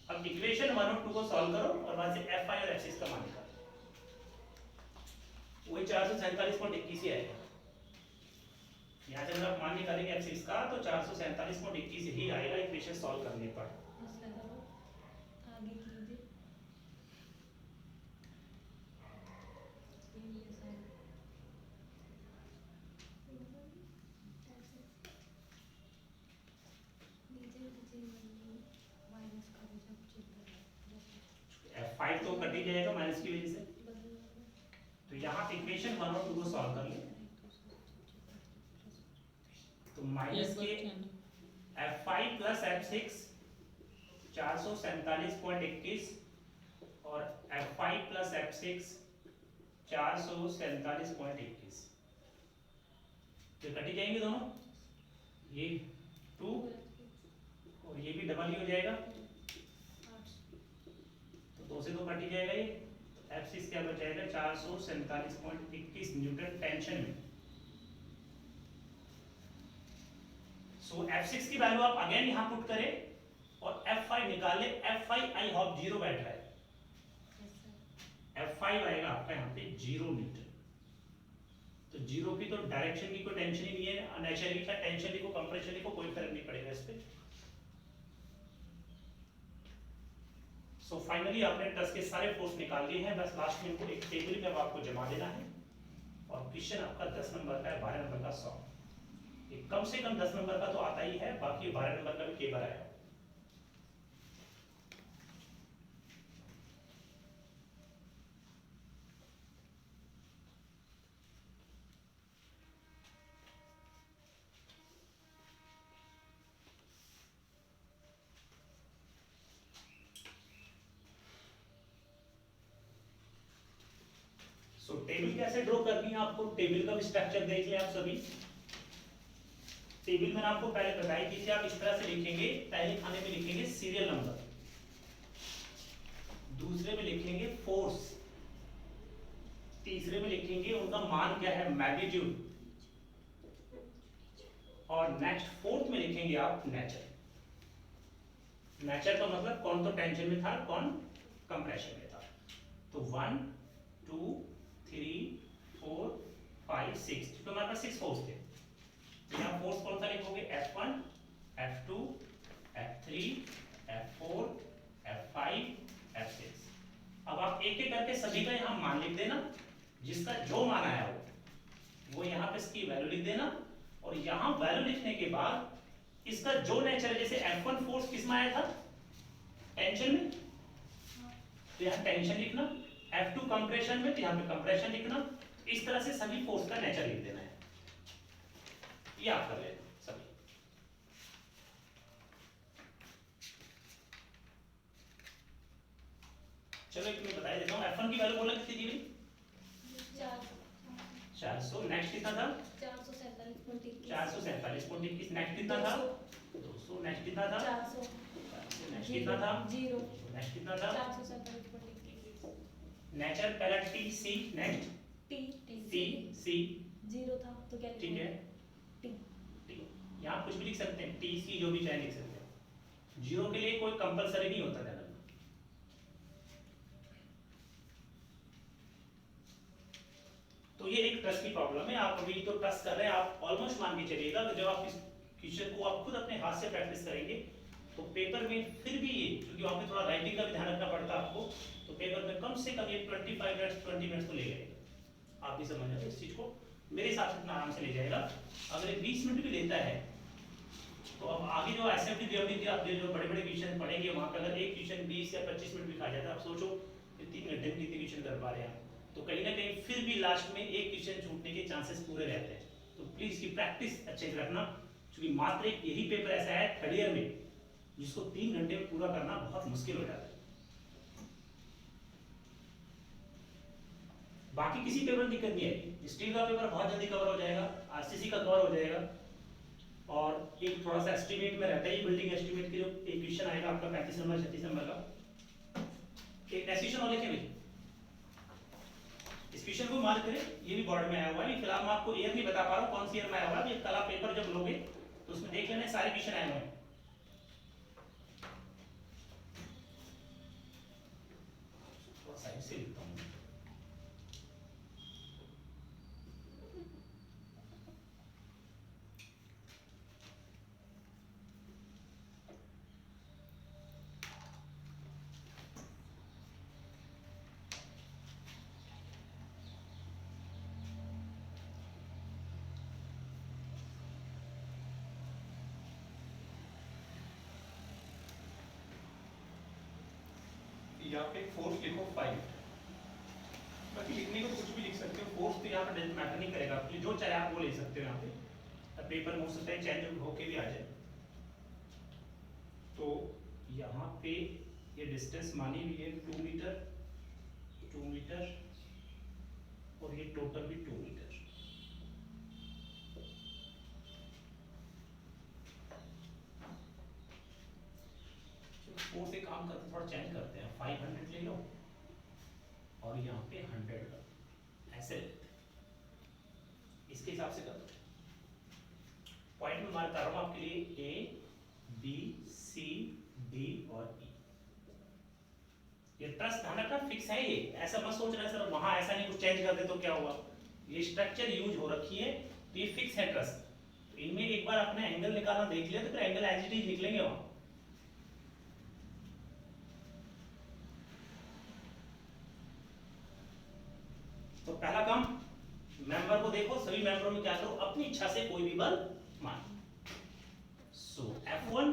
अब इक्वेशन 1 और 2 को सॉल्व करो और वहां से F5 और F6 का मान निकालो, वही 447.21 ही आएगा। यहाँ से अगर आप मान निकालेंगे F6 का तो 447.21 ही आएगा इक्वेशन सॉल्व करने पर। आगे कीजिए, F5 तो कट ही जाएगा माइनस की वजह से, तो यहाँ इक्वेशन 1 और 2 को सॉल्व कर ले, तो माइनस के F5 प्लस F6 447.21 और F5 प्लस F6 447.21, तो कट ही जाएंगे दोनों, ये 2 और ये भी डबल ही हो जाएगा, 8। तो 2 से 2 कट ही जाएगा ये। F6 क्या बच जाएगा 447.21 न्यूटन टेंशन में। सो F6 की वैल्यू आप अगेन यहाँ पुट करें और F5 निकाले। F5 आई होप 0 बैठ रहा है, F5 आएगा आपका यहाँ पे 0 न्यूटन। तो 0 की तो डायरेक्शन की कोई टेंशन ही नहीं है, नेचुरली का टेंशन लिखो कंप्रेशन लिखो कोई फर्क नहीं पड़ेगा इस पे। सो फाइनली आपने ट्रस के सारे फोर्स निकाल लिए हैं, बस लास्ट में इनको एक टेबल पे आपको जमा देना है। और क्वेश्चन आपका 10 नंबर का है, 12 नंबर का 100। कम से कम 10 नंबर का तो आता ही है, बाकी 12 नंबर का भी कई बार आया। सो टेबल कैसे ड्रॉ करनी है आपको, टेबल का भी स्ट्रक्चर देख लें आप सभी। टेबल मैंने आपको पहले बताई थी कि आप इस तरह से लिखेंगे, पहले खाने में लिखेंगे सीरियल नंबर, दूसरे में लिखेंगे फोर्स, तीसरे में लिखेंगे उनका मान क्या है मैग्नीट्यूड, और नेक्स्ट फोर्थ में लिखेंगे आप नेचर। नेचर का मतलब कौन तो टेंशन में था, कौन कंप्रेशन में था। तो 1 2 3 4 5 6, तो हमारे पास 6 फोर्स थे। यहाँ फोर्स कौन सा लिखोगे F1 F2 F3 F4 F5 F6। अब आप एक एक करके सभी का यहाँ मान लिख देना, जिसका जो मान आया हो वो यहाँ पे इसकी वैल्यू लिख देना। और यहाँ वैल्यू लिखने के बाद इसका जो नेचर है, जैसे F1 फोर्स किस में आया था टेंशन में, तो यहाँ टेंशन लिखना, F2 कंप्रेशन में तो यहाँ पे कंप्रेशन लिखना। इस तरह से सभी फोर्स का नेचर लिख देना है, ये आप कर लेना सभी। चलो एक मैं बता देता हूँ। F1 की वैल्यू बोला कितनी दी हुई 400। नेक्स्ट कितना था 447.21। नेक्स्ट कितना था 200। नेक्स्ट कितना था 400। नेक्स्ट कितना था 0। नेक्स्ट कितना था 447.21। नेचर पहला T C, next T C C 0 था तो क्या ठीक है टी। टी, यहाँ कुछ भी लिख सकते हैं, टी सी जो भी चाहे लिख सकते हैं। 0 के लिए कोई कंपलसरी नहीं होता है। तो ये एक ट्रस्ट की प्रॉब्लम है। आप अभी तो ट्रस्ट कर रहे हैं, आप ऑलमोस्ट मान के चलिएगा कि जब आप इस क्वेश्चन को आप खुद अपने हाथ से प्रैक्टिस करेंगे तो पेपर में फिर भी ये, क्योंकि वहाँ पे थोड़ा राइटिंग का भी ध्यान रखना पड़ता है आपको, तो पेपर में कम से कम ये 25 मिनट्स 20 मिनट्स तो ले जाएगा। आप भी समझ जाते इस चीज़ को, मेरे हिसाब से इतना आराम से ले जाएगा। अगर ये 20 मिनट भी लेता है तो अब आगे जो एसएफटी ड्यूटी आप जो बड़े बड़े क्वेश्चन पढ़ेंगे वहाँ पे अगर एक क्वेश्चन 20 या 25 मिनट भी खा जाता है, आप सोचो 3 घंटे में कितने क्वेश्चन कर पा रहे हैं, तो कहीं ना कहीं फिर भी लास्ट में एक क्वेश्चन छूटने के चांसेस पूरे रहते हैं। तो प्लीज की प्रैक्टिस अच्छे से रखना, क्योंकि मात्र एक यही पेपर ऐसा है थर्ड ईयर में जिसको 3 घंटे में पूरा करना बहुत मुश्किल हो जाता है। बाकी किसी पेपर में दिक्कत नहीं है, स्टील का पेपर बहुत जल्दी कवर हो जाएगा, आरसीसी का कवर हो जाएगा, और एक थोड़ा सा एस्टिमेट में रहता है, बिल्डिंग एस्टिमेट के जो एक क्वेश्चन आएगा आपका 35 नंबर 36 नंबर का। एक क्वेश्चन और लिखे भाई, इस क्वेश्चन को मार्क करें, ये भी बोर्ड में आया हुआ है। फिलहाल मैं आपको ईयर नहीं बता पा रहा हूँ कौन सी ईयर में आया हुआ है, ये कल आप पेपर जब लोगे तो उसमें देख लेना सारे क्वेश्चन आए हुए हैं। थोड़ा साइड से लिखता हूँ। यहाँ पे फोर्स लिखो 5, बाकी लिखने को कुछ भी लिख सकते हो, फोर्स तो यहाँ पे डजंट मैटर नहीं करेगा, आपके जो चाहे आप वो ले सकते हो। यहाँ पे पेपर में हो सकता है चेंज होके भी आ जाए। तो यहाँ पे ये डिस्टेंस मानी हुई है 2 मीटर, 2 मीटर, और ये टोटल भी 2 मीटर। 4 से काम करते थोड़ा चेंज करते हैं, 500 ले लो और यहाँ पे 100 लो, ऐसे लेते हैं, इसके हिसाब से कर दो। पॉइंट में मार्क कर रहा हूँ आपके लिए A B C D और E। ये ट्रस्ट ध्यान रखना फिक्स है, ये ऐसा मत सोच रहे सर वहां ऐसा नहीं कुछ चेंज कर दे तो क्या हुआ, ये स्ट्रक्चर यूज हो रखी है तो ये फिक्स है ट्रस्ट। तो इनमें एक बार आपने एंगल निकालना देख लिया तो फिर एंगल एज इट इज निकलेंगे वहां। तो पहला काम, मेंबर को देखो, सभी मेंबरों में क्या करो, अपनी इच्छा से कोई भी बल मान। सो F1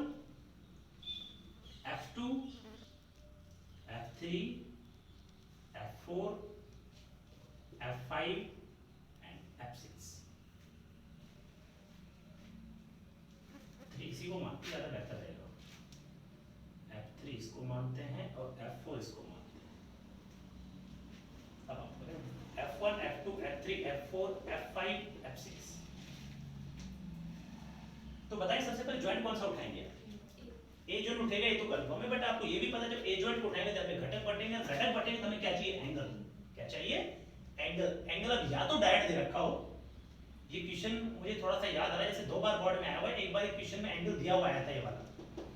F2 F3 F4 F5 and F6। 3 इसी को मानते ज्यादा बेहतर रहेगा। F3 इसको मानते हैं और F4 इसको मानते हैं। अब आप करें F1 F2 F3 F4 F5 F6। तो बताइए सबसे पहले ज्वाइंट कौन सा उठाएंगे? ए जॉइंट उठेगा, ये तो कंफर्म है, बट आपको ये भी पता है जब ए जॉइंट को उठाएंगे तो हमें घटक बटेंगे, घटक बटेंगे तो हमें क्या चाहिए? एंगल। क्या चाहिए? एंगल। एंगल अब या तो डायरेक्ट दे रखा हो, ये क्वेश्चन मुझे थोड़ा सा याद आ रहा है, जैसे 2 बार बोर्ड में आया हुआ है, एक बार एक क्वेश्चन में एंगल दिया हुआ आया था ये वाला,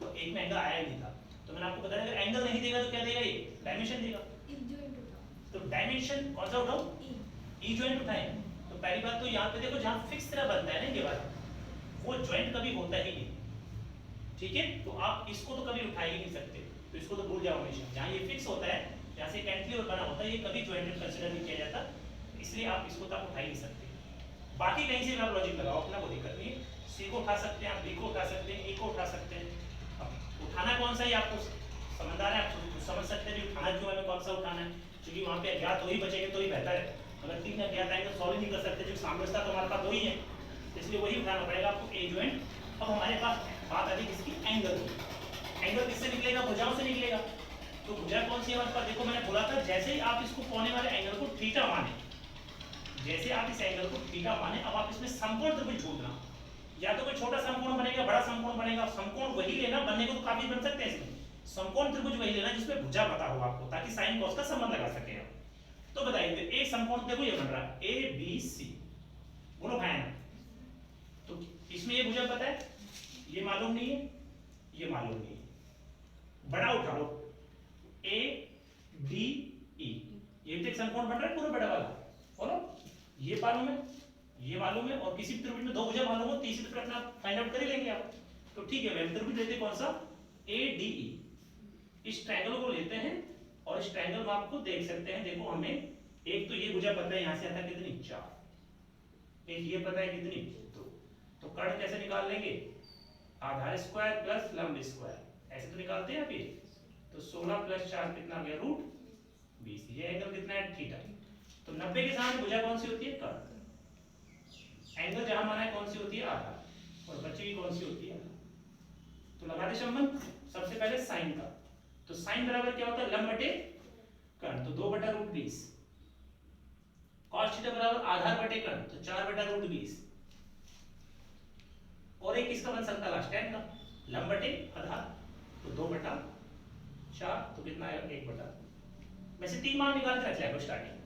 तो एक में एंगल आया ही नहीं था। तो मैंने आपको बताया अगर एंगल नहीं देगा तो क्या देगा? ये डायमेंशन देगा। तो डायमेंशन कौन सा उठाओ? ई जॉइंट उठाएं। तो पहली बात तो यहाँ पे देखो जहाँ फिक्स तरह बनता है ना ये वाला, वो जॉइंट कभी होता ही नहीं, ठीक है? तो आप इसको तो कभी उठा ही नहीं सकते, तो इसको तो भूल जाओ हमेशा। जहाँ ये फिक्स होता है, जहाँ से कैंटिलीवर बना होता है, ये कभी जॉइंटेड कंसीडर नहीं किया जाता, इसलिए आप इसको तो आप उठा ही नहीं सकते। बाकी कहीं से भी आप लॉजिक लगाओ, अपना कोई दिक्कत नहीं है। सी को उठा सकते हैं आप, बी को उठा सकते हैं, ए को उठा सकते हैं। अब उठाना कौन सा है आपको समझदार है, आप समझ सकते हैं उठाना क्यों है, कौन सा उठाना है, क्योंकि वहाँ पे अज्ञात वही बचेंगे तो ही बेहतर है। अगर 3 अज्ञात आएंगे तो सॉल्व ही नहीं कर सकते, जो सामने था तो हमारे पास वही है, इसलिए वही उठाना पड़ेगा आपको, ए जॉइंट। अब हमारे पास बात आती है किसकी? एंगल की। एंगल किससे निकलेगा? भुजाओं से निकलेगा। तो भुजा कौन सी है हमारे पास? देखो मैंने बोला था जैसे ही आप इसको कोने वाले एंगल को थीटा माने, जैसे आप इस एंगल को थीटा माने, अब आप इसमें समकोण त्रिभुज ढूंढना, या तो कोई छोटा समकोण बनेगा, बड़ा समकोण बनेगा। समकोण वही लेना, बनने को तो काफी बन सकते हैं इसमें, समकोण त्रिभुज वही लेना जिसमें भुजा पता हो आपको, ताकि साइन कॉस का संबंध लगा सके आप। तो बताइए एक समकोण देखो ये बन रहा है ए बी सी, बोलो भाई ना। तो इसमें ये भुजा पता है, ये मालूम नहीं है, ये मालूम नहीं है, बड़ा उठा लो ए बी ई, ये तो एक समकोण बन रहा है पूरा बड़ा वाला, बोलो ये मालूम है, ये मालूम है, और किसी भी त्रिभुज में 2 भुजा मालूम हो, तीसरी तो अपना फाइंड आउट कर ही लेंगे आप। तो ठीक है भाई, त्रिभुज लेते कौन सा? A D E. इस ट्रायंगल को लेते हैं और इस ट्रायंगल को आपको देख सकते हैं, देखो हमें एक तो ये भुजा पता है, यहाँ से आता है कितनी? 4, एक ये पता है कितनी? 2। तो कर्ण कैसे निकाल लेंगे? आधार स्क्वायर प्लस लंब स्क्वायर, ऐसे तो निकालते हैं आप ये। तो 16 + 4 कितना गया? √20। ये एंगल कितना है? थीटा। तो 90 के सामने भुजा कौन सी होती है? कर्ण। एंगल जहां माना है कौन सी होती है? आधार, और बच्चे की कौन सी होती है? तो लगा दे संबंध, सबसे पहले साइन का। तो साइन बराबर क्या होता है? लंब बटे कर्ण, तो 2/√20। कॉस थीटा बराबर आधार बटे कर्ण, तो 4/√20। और एक किसका बन सकता है? लास्ट टाइम का, लंब बटे आधार, तो 2/4, तो कितना आएगा? 1/। वैसे 3 मान निकाल के रख लिया स्टार्टिंग,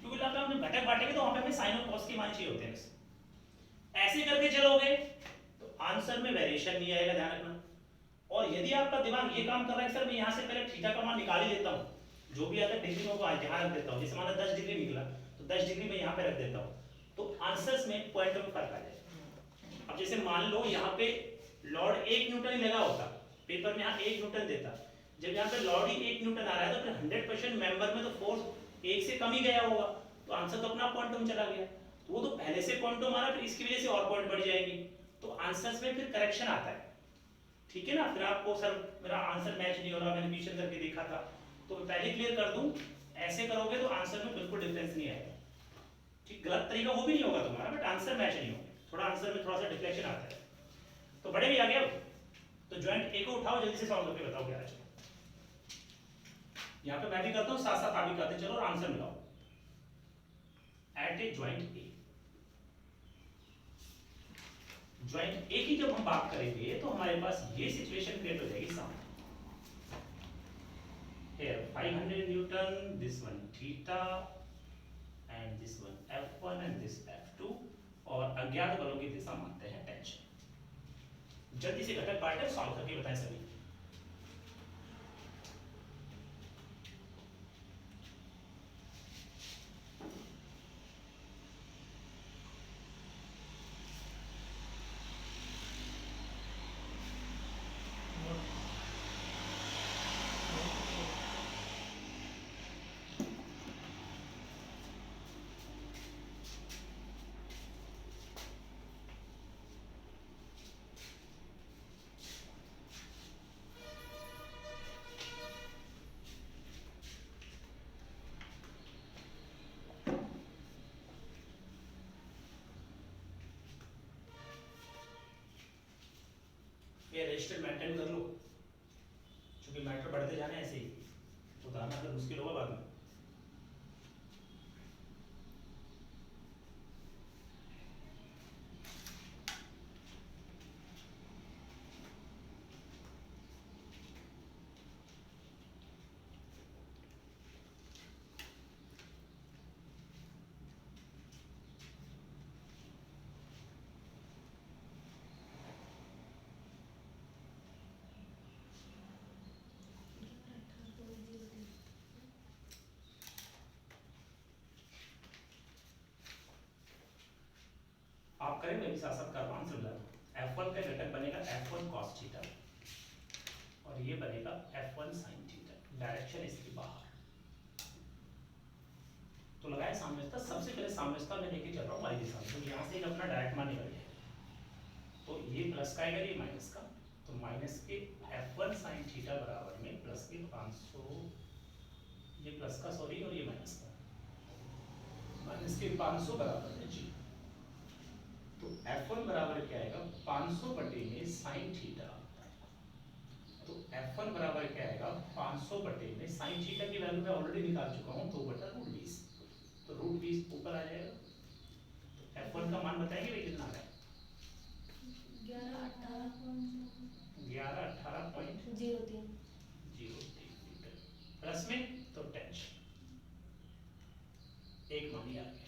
क्योंकि लगता है हम घटक बांटेंगे तो वहां पे हमें साइन और कॉस के मान चाहिए होते हैं। ऐसे करके चलोगे तो आंसर में वेरिएशन नहीं आएगा, ध्यान रखना। और यदि आपका दिमाग ये काम कर रहा है सर मैं यहाँ से पहले थीटा का मान निकाल ही लेता हूँ, जो भी आता है डिग्री में वो यहाँ रख देता हूँ, जैसे माना 10 डिग्री निकला तो 10 डिग्री में यहाँ पे रख देता हूँ, तो आंसर्स में पॉइंट में फर्क आ जाएगा। अब जैसे मान लो यहाँ पे लॉर्ड 1 न्यूटन ही लगा होता, पेपर में यहाँ 1 न्यूटन देता, जब यहाँ पे लॉर्ड ही 1 न्यूटन आ रहा है तो फिर 100% मेंबर में तो फोर्स 1 से कम ही गया होगा, तो आंसर तो अपना क्वांटम चला गया। तो वो तो पहले से क्वांटम आ रहा है, फिर इसकी वजह से और पॉइंट बढ़ जाएंगे, तो आंसर्स में फिर करेक्शन आता है, ठीक है ना। फिर आपको सर मेरा आंसर मैच नहीं हो रहा, मैंने क्वेश्चन करके देखा था, तो मैं पहले क्लियर कर दूं, ऐसे करोगे तो आंसर में बिल्कुल डिफरेंस नहीं आएगा, ठीक। गलत तरीका वो भी नहीं होगा तुम्हारा, बट आंसर मैच नहीं होगा, थोड़ा आंसर में थोड़ा सा डिफ्लेक्शन आता है। तो बड़े भी आ गया, तो ज्वाइंट ए को उठाओ, जल्दी से सॉल्व करके बताओ क्या है। यहाँ पे मैं भी करता हूँ, साथ साथ आप भी करते चलो और आंसर मिलाओ। एट ए ज्वाइंट ए, ज्वाइंट ए की जब हम बात करेंगे तो हमारे पास ये सिचुएशन क्रिएट हो जाएगी सामने। 500 Newton, this one theta and this one F1 and this F2, और अज्ञात बलों की दिशा मानते हैं टेंशन। जल्दी से घटक पार्ट सॉल्व करके बताएं सभी। ये रजिस्टर मेंटेन कर लो, क्योंकि मैटर बढ़ते जाने ऐसे ही, उतारना फिर मुश्किल होगा बाद में। आप करें, मैं भी साथ साथ कर रहा हूं, समझा। F1 का घटक बनेगा F1 cos थीटा और ये बनेगा F1 sin थीटा, डायरेक्शन इसकी बाहर। तो लगाए साम्यवस्था, सबसे पहले साम्यवस्था में लेके चल रहा हूँ वाई दिशा में, तो यहाँ से अपना डायरेक्ट मान निकल गया, तो ये प्लस का आएगा, ये माइनस का, तो माइनस के F1 sin थीटा बराबर में प्लस के 500, ये प्लस का सॉरी और ये माइनस का, माइनस के 500 बराबर है जी। तो F1 बराबर क्या आएगा 500 बटे में sin थीटा, तो F1 बराबर क्या आएगा 500 बटे में sin थीटा की वैल्यू मैं ऑलरेडी निकाल चुका हूं, 2/√20, तो √20 ऊपर आ जाएगा। तो F1 का मान बताएंगे भाई कितना आ रहा है? 1118.03 मीटर प्लस में, तो टेंशन एक मान ही आ गया।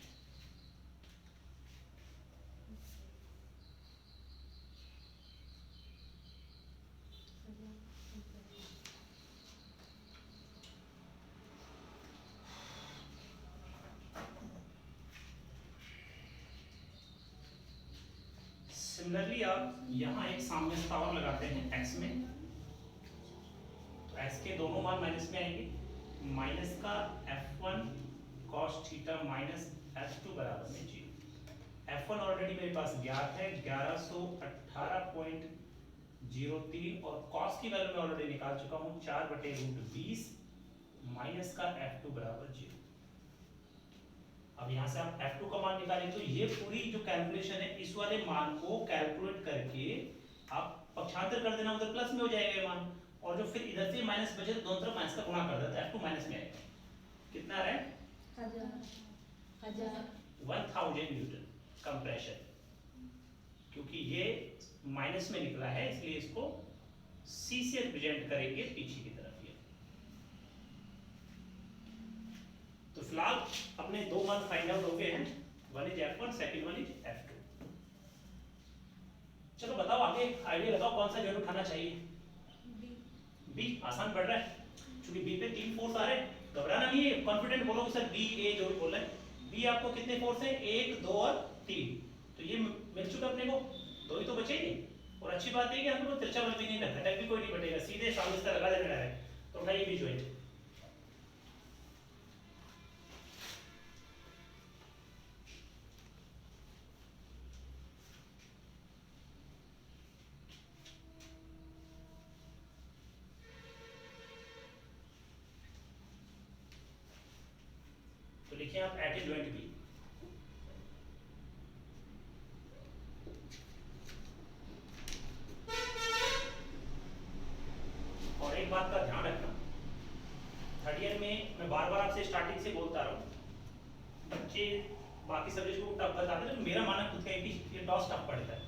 सिमिलरली आप यहाँ एक साम्यवस्था और लगाते हैं x में, तो x के दोनों मान माइनस में आएंगे, माइनस का F1 cos theta minus F2 बराबर में 0। F1 ऑलरेडी मेरे पास ज्ञात है 1118.03 और cos की वैल्यू मैं ऑलरेडी निकाल चुका हूँ 4/√20 माइनस का F2 बराबर 0। अब यहाँ से आप F2 का मान निकालें, तो ये पूरी जो कैलकुलेशन है इस वाले मान को कैलकुलेट करके आप पक्षांतर कर देना, उधर प्लस में हो जाएगा ये मान, और जो फिर इधर से माइनस बचे तो दोनों तरफ माइनस का गुणा कर देता है, F2 माइनस में आएगा। कितना आ रहा है? 1000 न्यूटन कंप्रेशन, क्योंकि ये माइनस में निकला है इसलिए इसको C से रिप्रेजेंट करेंगे पीछे की तरफ। ये तो फिलहाल अपने दो मान फाइंड आउट हो गए हैं, one is F1, second one is F2। चलो बताओ आगे आइडिया लगाओ कौन सा जरूर उठाना चाहिए। बी आसान पड़ रहा है, क्योंकि बी पे 3 फोर्स आ रहे हैं, घबराना नहीं है, कॉन्फिडेंट बोलो कि सर बी ए जो भी बोल रहे हैं। बी आपको कितने फोर्स है 1, 2 और 3, तो ये मिल चुका अपने को, 2 ही तो बचे ही। और अच्छी बात है कि हमने को तिरछा बल भी नहीं रखा, घटक भी कोई नहीं बटेगा, सीधे साम्यवस्था लगा देना है। तो उठाइए बी ज्वाइंट। लिखिए आप एट ए जॉइंट बी। और एक बात का ध्यान रखना, थर्ड ईयर में मैं बार बार आपसे स्टार्टिंग से बोलता रहा हूँ, बच्चे बाकी सब्जेक्ट को टफ बताते हैं, तो मेरा मानना खुद का है कि ये टॉस टफ पड़ता है।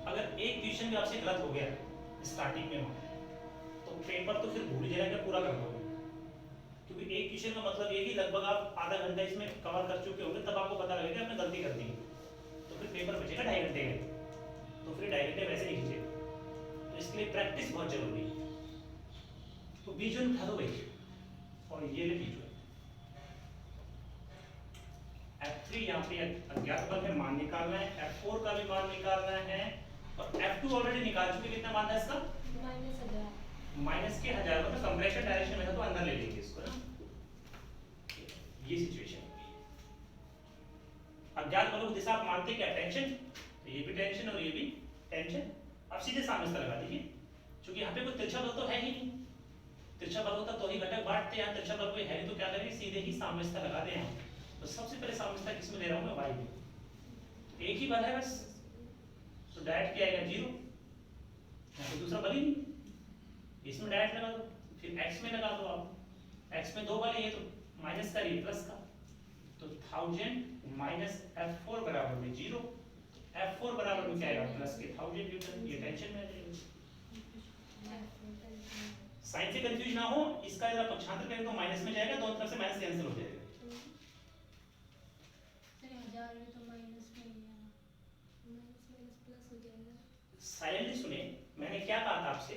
अगर एक क्वेश्चन भी आपसे गलत हो गया स्टार्टिंग में, तो पेपर तो फिर भूल जाएगा, पूरा कर दोगे। क्योंकि एक क्वेश्चन का मतलब ये कि लगभग आप आधा घंटा इसमें कवर कर चुके होंगे, तब आपको पता लगेगा आपने गलती कर दी है, तो फिर पेपर बचेगा 2.5 घंटे का, तो फिर 2.5 घंटे वैसे ही खींचे। तो इसके लिए प्रैक्टिस बहुत जरूरी है। तो बीच में उठा दो भाई, और ये ले बीच में F3 यहाँ पे अज्ञात बल है, मान निकालना है, F4 का भी मान निकालना है, और F2 ऑलरेडी निकाल चुके, कितना मान है इसका -1000। माइनस के 1000, मतलब कंप्रेशन डायरेक्शन में था तो अंदर ले लेंगे इसको ना, ये सिचुएशन होगी। अज्ञात बलों की दिशा आप मानते क्या, टेंशन, तो ये भी टेंशन और ये भी टेंशन। अब सीधे सामने से लगा दीजिए, क्योंकि यहाँ पे कोई तिरछा बल तो है ही नहीं, तिरछा बल होता तो ही घटक बांटते हैं, तिरछा बल कोई है नहीं, तो क्या करेंगे सीधे ही सामने से लगा दें हम। तो सबसे पहले सामने किस में ले रहा हूँ मैं, वाई में, तो एक ही बल है बस, तो डायरेक्ट क्या आएगा 0, यहाँ पे दूसरा बल ही नहीं, इसमें डायरेक्ट लगा दो, फिर x में लगा दो आप, x में 2 बल है, ये तो माइनस का ये प्लस का, तो 1000 माइनस F4 बराबर में 0, F4 बराबर में क्या आएगा प्लस के 1000 न्यूटन, ये टेंशन में आ जाएगा। साइन से कंफ्यूज ना हो, इसका अगर आप पक्षांतर करें तो माइनस में जाएगा, दोनों तरफ से माइनस कैंसिल हो जाएगा। साइलेंटली सुने, मैंने क्या कहा था आपसे,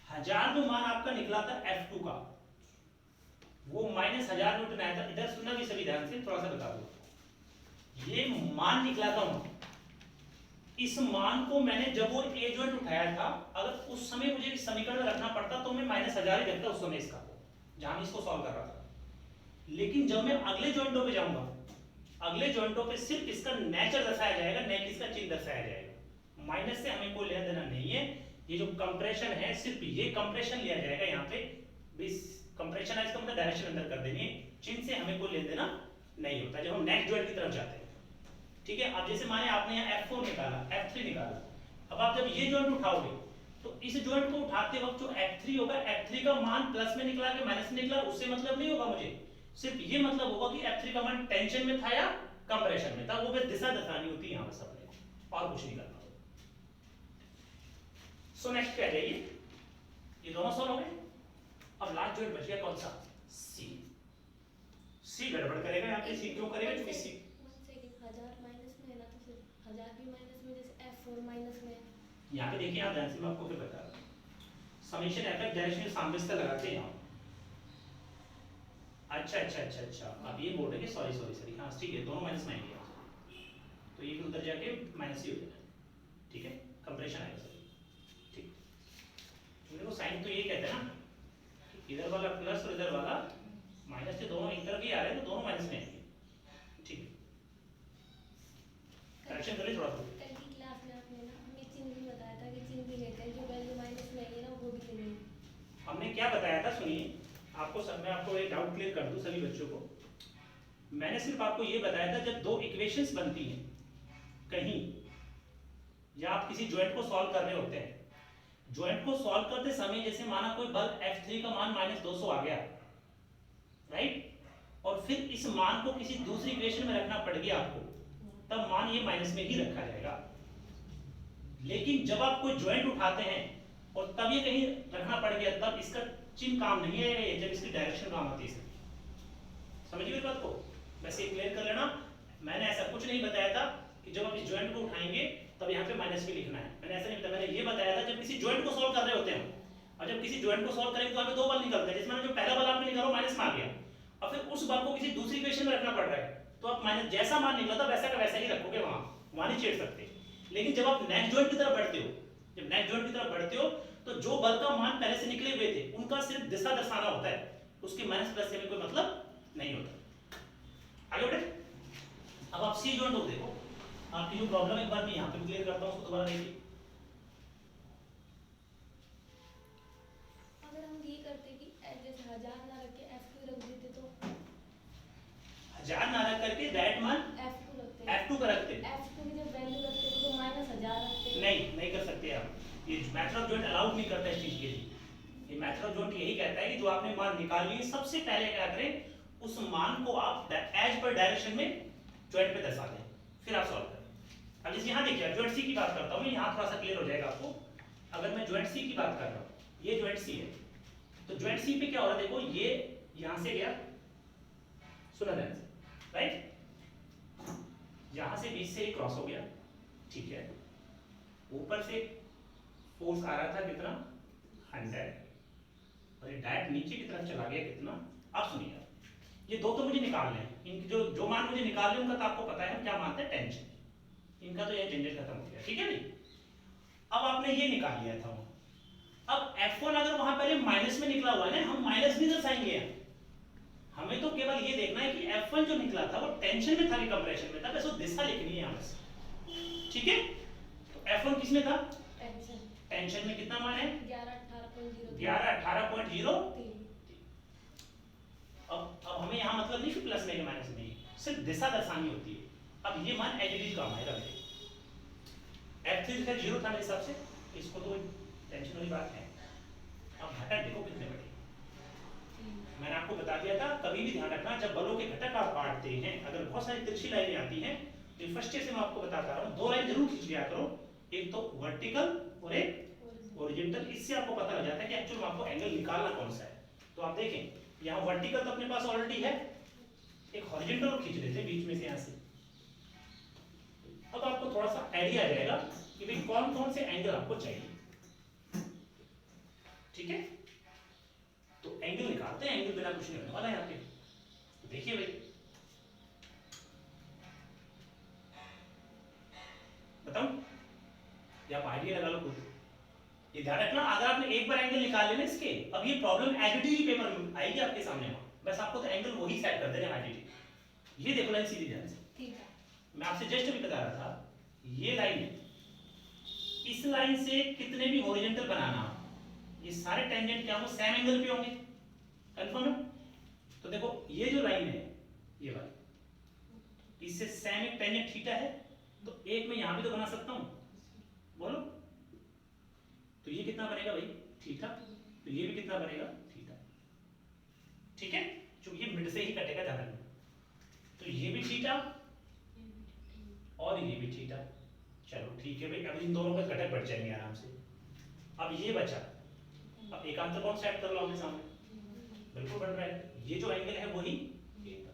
1000 जो मान आपका निकला था F2 का, वो -1000 न्यूटन आया था। इधर सुनना भी सभी ध्यान से, थोड़ा सा बता दो, ये मान निकला था, इस मान को मैंने जब वो ए जॉइंट उठाया था, अगर उस समय मुझे इस समीकरण में रखना पड़ता तो मैं -1000 ही रखता उस समय इसका, जहां मैं इसको सॉल्व कर रहा था। लेकिन जब मैं अगले जॉइंटों पे जाऊंगा, अगले जॉइंटों पे सिर्फ इसका नेचर दर्शाया जाएगा, न कि इसका चिन्ह दर्शाया जाएगा। माइनस से हमें कोई लेना देना नहीं है, ये जो कंप्रेशन है सिर्फ ये कंप्रेशन लिया जाएगा यहाँ पे, कंप्रेशन है इसका मतलब डायरेक्शन अंदर कर देनी है, चिन्ह से हमें कोई लेना देना नहीं होता जब हम नेक्स्ट जॉइंट की तरफ जाते हैं। ठीक है, अब जैसे माने आपने यहाँ F4 निकाला, F3 निकाला, अब आप जब ये जॉइंट उठाओगे तो इस जॉइंट को उठाते वक्त जो F3 होगा, F3 का मान प्लस में निकला कि माइनस में निकला, उससे मतलब नहीं होगा मुझे, सिर्फ ये मतलब होगा कि F3 का मान टेंशन में था या कंप्रेशन में था, वो बस दिशा दर्शानी होती है यहाँ पर सबने, और कुछ नहीं करना। सो नेक्स्ट पे आ जाइए, ये दोनों सॉल्व हो गए। अब लास्ट जॉइंट बच गया कौन सा, सी। सी गड़बड़ करेगा यहाँ पे, सी क्यों करेगा, क्योंकि सी 1000 माइनस में है ना, तो फिर 1000 भी माइनस में, जैसे F4 माइनस में है। यहाँ पे देखिए आप ध्यान से, मैं आपको फिर बता रहा हूँ, समेशन एफेक्ट डायरेक्शन सामने से लगाते हैं यहाँ। अच्छा, अब ये बोल रहे हैं सॉरी, हाँ ठीक है, दोनों माइनस में आएंगे, तो ये भी उधर जाके माइनस ही हो जाएगा, ठीक है, कंप्रेशन आएगा सर, ठीक। देखो साइन तो ये कहते हैं ना, इधर वाला प्लस और इधर वाला माइनस के दोनों एक तरफ ही आ रहे हैं, तो दोनों माइनस में आएंगे, ठीक है। करेक्शन कर ले थोड़ा सा। कल की क्लास में आपने ना हमें चिन्ह भी बताया था कि चिन्ह भी लेते हैं, जो वैल्यू माइनस में आई है ना वो भी ले लेंगे। हमने क्या बताया था सुनिए, आपको सब मैं आपको एक डाउट क्लियर कर दूं सभी बच्चों को। मैंने सिर्फ आपको ये बताया था जब दो इक्वेशंस बनती हैं कहीं, या आप किसी जॉइंट को सॉल्व कर रहे होते हैं, जॉइंट को सॉल्व करते समय जैसे माना कोई बल F3 का मान -200 आ गया, राइट, और फिर इस मान को किसी दूसरी इक्वेशन में रखना पड़ गया आपको, तब मान ये माइनस में ही रखा जाएगा। लेकिन जब आप कोई जॉइंट उठाते हैं और तब ये कहीं रखना पड़ गया, तब इसका चिन्ह काम नहीं आएगा, ये जब इसकी डायरेक्शन काम आती है। समझिए मेरी बात को, वैसे क्लियर कर लेना, मैंने ऐसा कुछ नहीं बताया था कि जब आप इस जॉइंट को उठाएंगे तब यहाँ पे माइनस के लिखना है, मैंने ऐसा नहीं बताया। मैंने ये बताया था जब किसी जॉइंट को सॉल्व कर रहे होते हैं, और जब किसी जॉइंट को सॉल्व करेंगे तो हमें दो बल निकलते हैं, जिसमें जो पहला बल आपने निकाला वो माइनस में आ गया, और फिर उस बल को किसी दूसरी इक्वेशन में रखना पड़ रहा है, तो आप माइनस जैसा मान निकला था वैसा का वैसा ही रखोगे, वहां नहीं छेड़ सकते। लेकिन जब आप नेक्स्ट जॉइंट की तरफ बढ़ते हो, जब नेक्स्ट जॉइंट की तरफ बढ़ते हो, तो जो बल का मान पहले से निकले हुए थे उनका सिर्फ दिशा दर्शाना होता है, उसके माइनस प्लस से कोई मतलब नहीं होता। आगे बढ़े, अब आप सी जॉइंट को देखो, आपकी जो प्रॉब्लम एक बार मैं यहाँ पे क्लियर करता हूँ, उसको दोबारा देखिए। अगर हम ये करते कि जैसे 1000 ना रख के F2 रख देते, तो 1000 ना रख करके डायरेक्ट मान F2 रखते, F2 का रखते, F2 की जब वैल्यू रखते तो -1000 रखते। नहीं कर सकते आप, ये मेथड ऑफ जॉइंट अलाउड नहीं करता इस चीज के लिए। ये मेथड ऑफ जॉइंट यही कहता है कि जो आपने मान निकाल लिए, सबसे पहले क्या करें, उस मान को आप एज पर डायरेक्शन में जॉइंट पे दर्शा दें, फिर आप सॉल्व करें। अब जैसे यहाँ देखिए, जॉइंट सी की बात करता हूँ, यहाँ थोड़ा सा क्लियर हो जाएगा आपको। अगर मैं जॉइंट सी की बात कर रहा हूँ, ये जॉइंट सी है, तो जॉइंट सी पे क्या हो रहा है, देखो ये यहां से गया, सुना ध्यान से, राइट, यहां से बीच से एक क्रॉस हो गया, ठीक है, ऊपर से फोर्स आ रहा था कितना 100, और ये डायरेक्ट नीचे की तरफ चला गया कितना। अब सुनिए, ये दो तो मुझे निकालने हैं, इनकी जो मान मुझे निकालने उनका तो आपको पता है हम क्या मानते हैं, टेंशन, इनका तो ये झंझट खत्म हो गया, ठीक है नहीं। अब आपने ये निकाल लिया था, अब F1 अगर वहां पहले माइनस में निकला हुआ है ना, हम माइनस भी दर्शाएंगे, हमें तो केवल ये देखना है कि F1 जो निकला था वो टेंशन में था कि कंप्रेशन में था, बस वो दिशा लिखनी है यहां से, ठीक है। तो F1 किसमें था, टेंशन में, कितना मान है 11-18.03। अब हमें यहाँ मतलब नहीं कि प्लस में माइनस में, सिर्फ दिशा दर्शानी होती है। अब ये मान एज इट इज काम आएगा, F3 का 0 था मेरे हिसाब से, इसको तो टेंशन वाली बात है। अब घटक देखो कितने बड़े, मैंने आपको बता दिया था, कभी भी ध्यान रखना जब बलों के घटक आप काटते हैं, अगर बहुत सारी तिरछी लाइनें आती हैं तो फर्स्ट से मैं आपको बताता रहा हूँ, दो लाइन जरूर खींच लिया करो, एक तो वर्टिकल और एक हॉरिजॉन्टल, इससे आपको पता लग जाता है कि एक्चुअल में आपको एंगल निकालना कौन सा है। तो आप देखें यहाँ वर्टिकल तो अपने पास ऑलरेडी है, एक हॉरिजॉन्टल खींच लेते हैं बीच में से यहाँ से। अब आपको थोड़ा सा आइडिया आ जाएगा कि भाई कौन कौन से एंगल आपको चाहिए, ठीक है। तो एंगल निकालते हैं, एंगल बिना कुछ नहीं होने वाला है यहाँ पे। तो देखिए भाई, बताऊं या आप आइडिया लगा लो खुद, ये ध्यान रखना, अगर आपने एक बार एंगल निकाल लेना इसके, अब ये प्रॉब्लम एडिटिव पेपर में आएगी आपके सामने, बस आपको तो एंगल वही सेट कर देना है एडिटिव। ये देखो लाइन सीधी ध्यान से, ठीक है, मैं आपसे जस्ट अभी बता रहा था, ये लाइन है, इस लाइन से कितने भी हॉरिजॉन्टल बनाना, ये सारे टेंजेंट क्या होंगे, सेम एंगल पे होंगे, कंफर्म है। तो देखो ये जो लाइन है ये वाली, इससे सेम एक टेंजेंट थीटा है, तो एक में यहां भी तो बना सकता हूं, बोलो। तो ये कितना बनेगा भाई, थीटा, तो ये भी कितना बनेगा, थीटा, ठीक है, क्योंकि ये मिड से ही कटेगा ध्यान रखना। तो ये भी थीटा और ये भी थीटा, चलो ठीक है भाई, अब इन दोनों का घटक बढ़ जाएंगे आराम से। अब ये बचा, अब एकांतर कोण सेट कर लो अपने सामने, बिल्कुल बन रहा है, ये जो एंगल है वही ये है,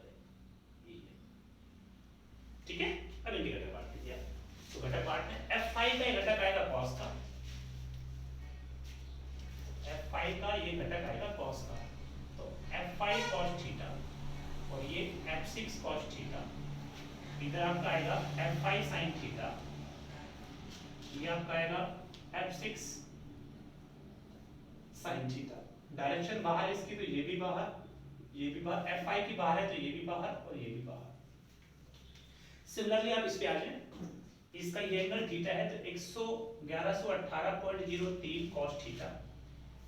ठीक है। अब इनके घटक बांट दीजिए, तो घटक बांटने F5 का घटक आएगा cos का, F5 का ये घटक आएगा cos का, तो F5 cos थीटा और ये F6 cos थीटा, इधर आपका आएगा F5 sin थीटा, ये आपका आएगा F6 sin थीटा। डायरेक्शन बाहर इसकी, तो ये भी बाहर, ये भी बाहर, F5 की बाहर है तो ये भी बाहर और ये भी बाहर। सिमिलरली आप इस पे आ जाएं, इसका ये एंगल थीटा है तो 1118.03 cos थीटा,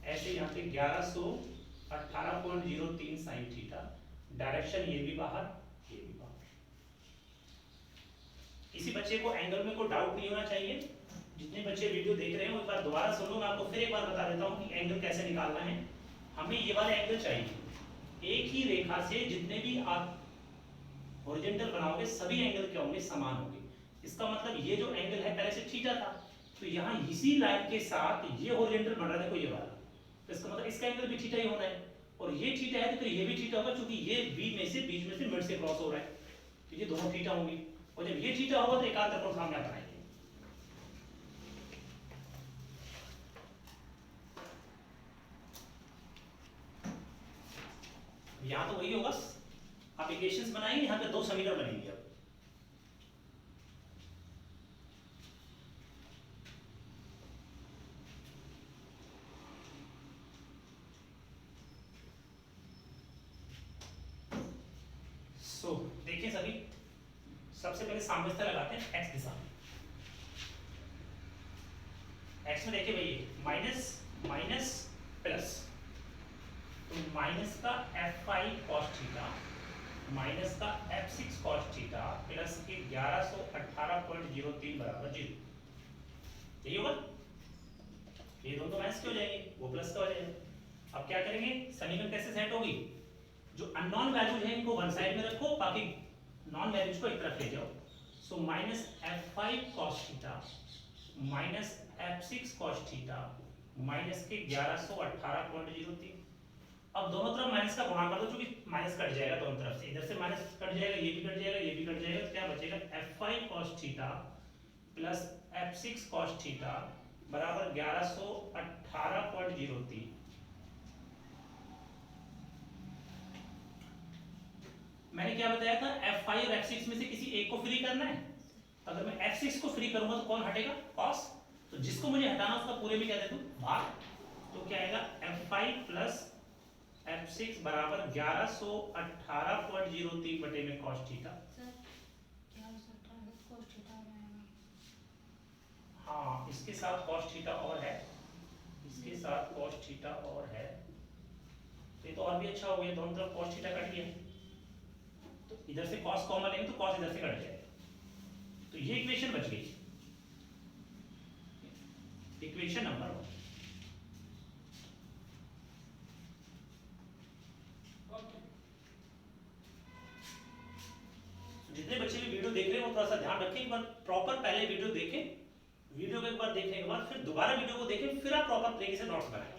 ऐसे यहाँ पे 1118.03 sin थीटा, डायरेक्शन ये भी बाहर ये भी बाहर। किसी बच्चे को एंगल में कोई डाउट नहीं होना चाहिए, जितने बच्चे वीडियो देख रहे हैं एक बार दोबारा सुन लो, मैं आपको फिर एक बार बता देता हूँ कि एंगल कैसे निकालना है। हमें ये वाला एंगल चाहिए, एक ही रेखा से जितने भी आप हॉरिजॉन्टल बनाओगे सभी एंगल क्या होंगे, समान होंगे। इसका मतलब ये जो एंगल है पहले से थीटा था, तो यहाँ इसी लाइन के साथ ये हॉरिजॉन्टल बन रहा है, देखो ये वाला, तो इसका मतलब इसका एंगल भी थीटा ही होना है, और ये थीटा है तो ये भी थीटा होगा, क्योंकि ये बीच में से मिड से क्रॉस हो रहा है, तो ये दोनों थीटा होंगे, और जब ये थीटा होगा तो एकांतर कोण सामने आता है। यहाँ तो वही होगा, आप इक्वेशंस बनाएंगे, यहाँ पे दो समीकरण बनेंगे। अब देखिए सभी, सबसे पहले साम्यवस्था लगाते हैं x दिशा में। x में देखिए भाई माइनस माइनस प्लस, तो माइनस का F5 cos थीटा माइनस का F6 cos थीटा प्लस के 1118.03 बराबर 0, यही होगा। ये दोनों तो माइनस के हो जाएंगे, वो प्लस का हो जाएगा। अब क्या करेंगे, समीकरण कैसे सेट होगी, जो अननोन वैल्यूज हैं इनको वन साइड में रखो, बाकी नॉन वैल्यूज को एक तरफ ले जाओ। So minus F5 cos theta minus F6 cos theta minus के 1118.03, अब दोनों तरफ माइनस का गुणा कर दो, क्योंकि माइनस कट जाएगा दोनों तरफ से, इधर से माइनस कट जाएगा, ये भी कट जाएगा, ये भी कट जाएगा, तो क्या बचेगा f5 cos theta plus f6 cos theta बराबर 1118.03। मैंने क्या बताया था, f5 और f6 में से किसी एक को फ्री करना है। अगर मैं f6 को फ्री करूंगा तो कौन हटेगा, cos। तो जिसको मुझे हटाना उसका पूरे में क्या दे दूं, भाग। तो क्या आएगा f5 प्लस f6 बराबर 1118.03 बटे में cos थीटा। हाँ, इसके साथ cos थीटा और है, इसके साथ cos थीटा और है, तो ये तो और भी अच्छा हो गया, दोनों तरफ cos थीटा कट गया, तो इधर से cos कॉमन लेंगे तो cos इधर से कट जाएगा, तो ये इक्वेशन बच गई, इक्वेशन नंबर 1। जितने बच्चे भी वीडियो देख रहे हैं वो थोड़ा सा ध्यान रखें, एक बार प्रॉपर पहले वीडियो देखें, वीडियो को एक बार देखने के बाद फिर दोबारा वीडियो को देखें, फिर आप प्रॉपर तरीके से नोट्स बनाएं।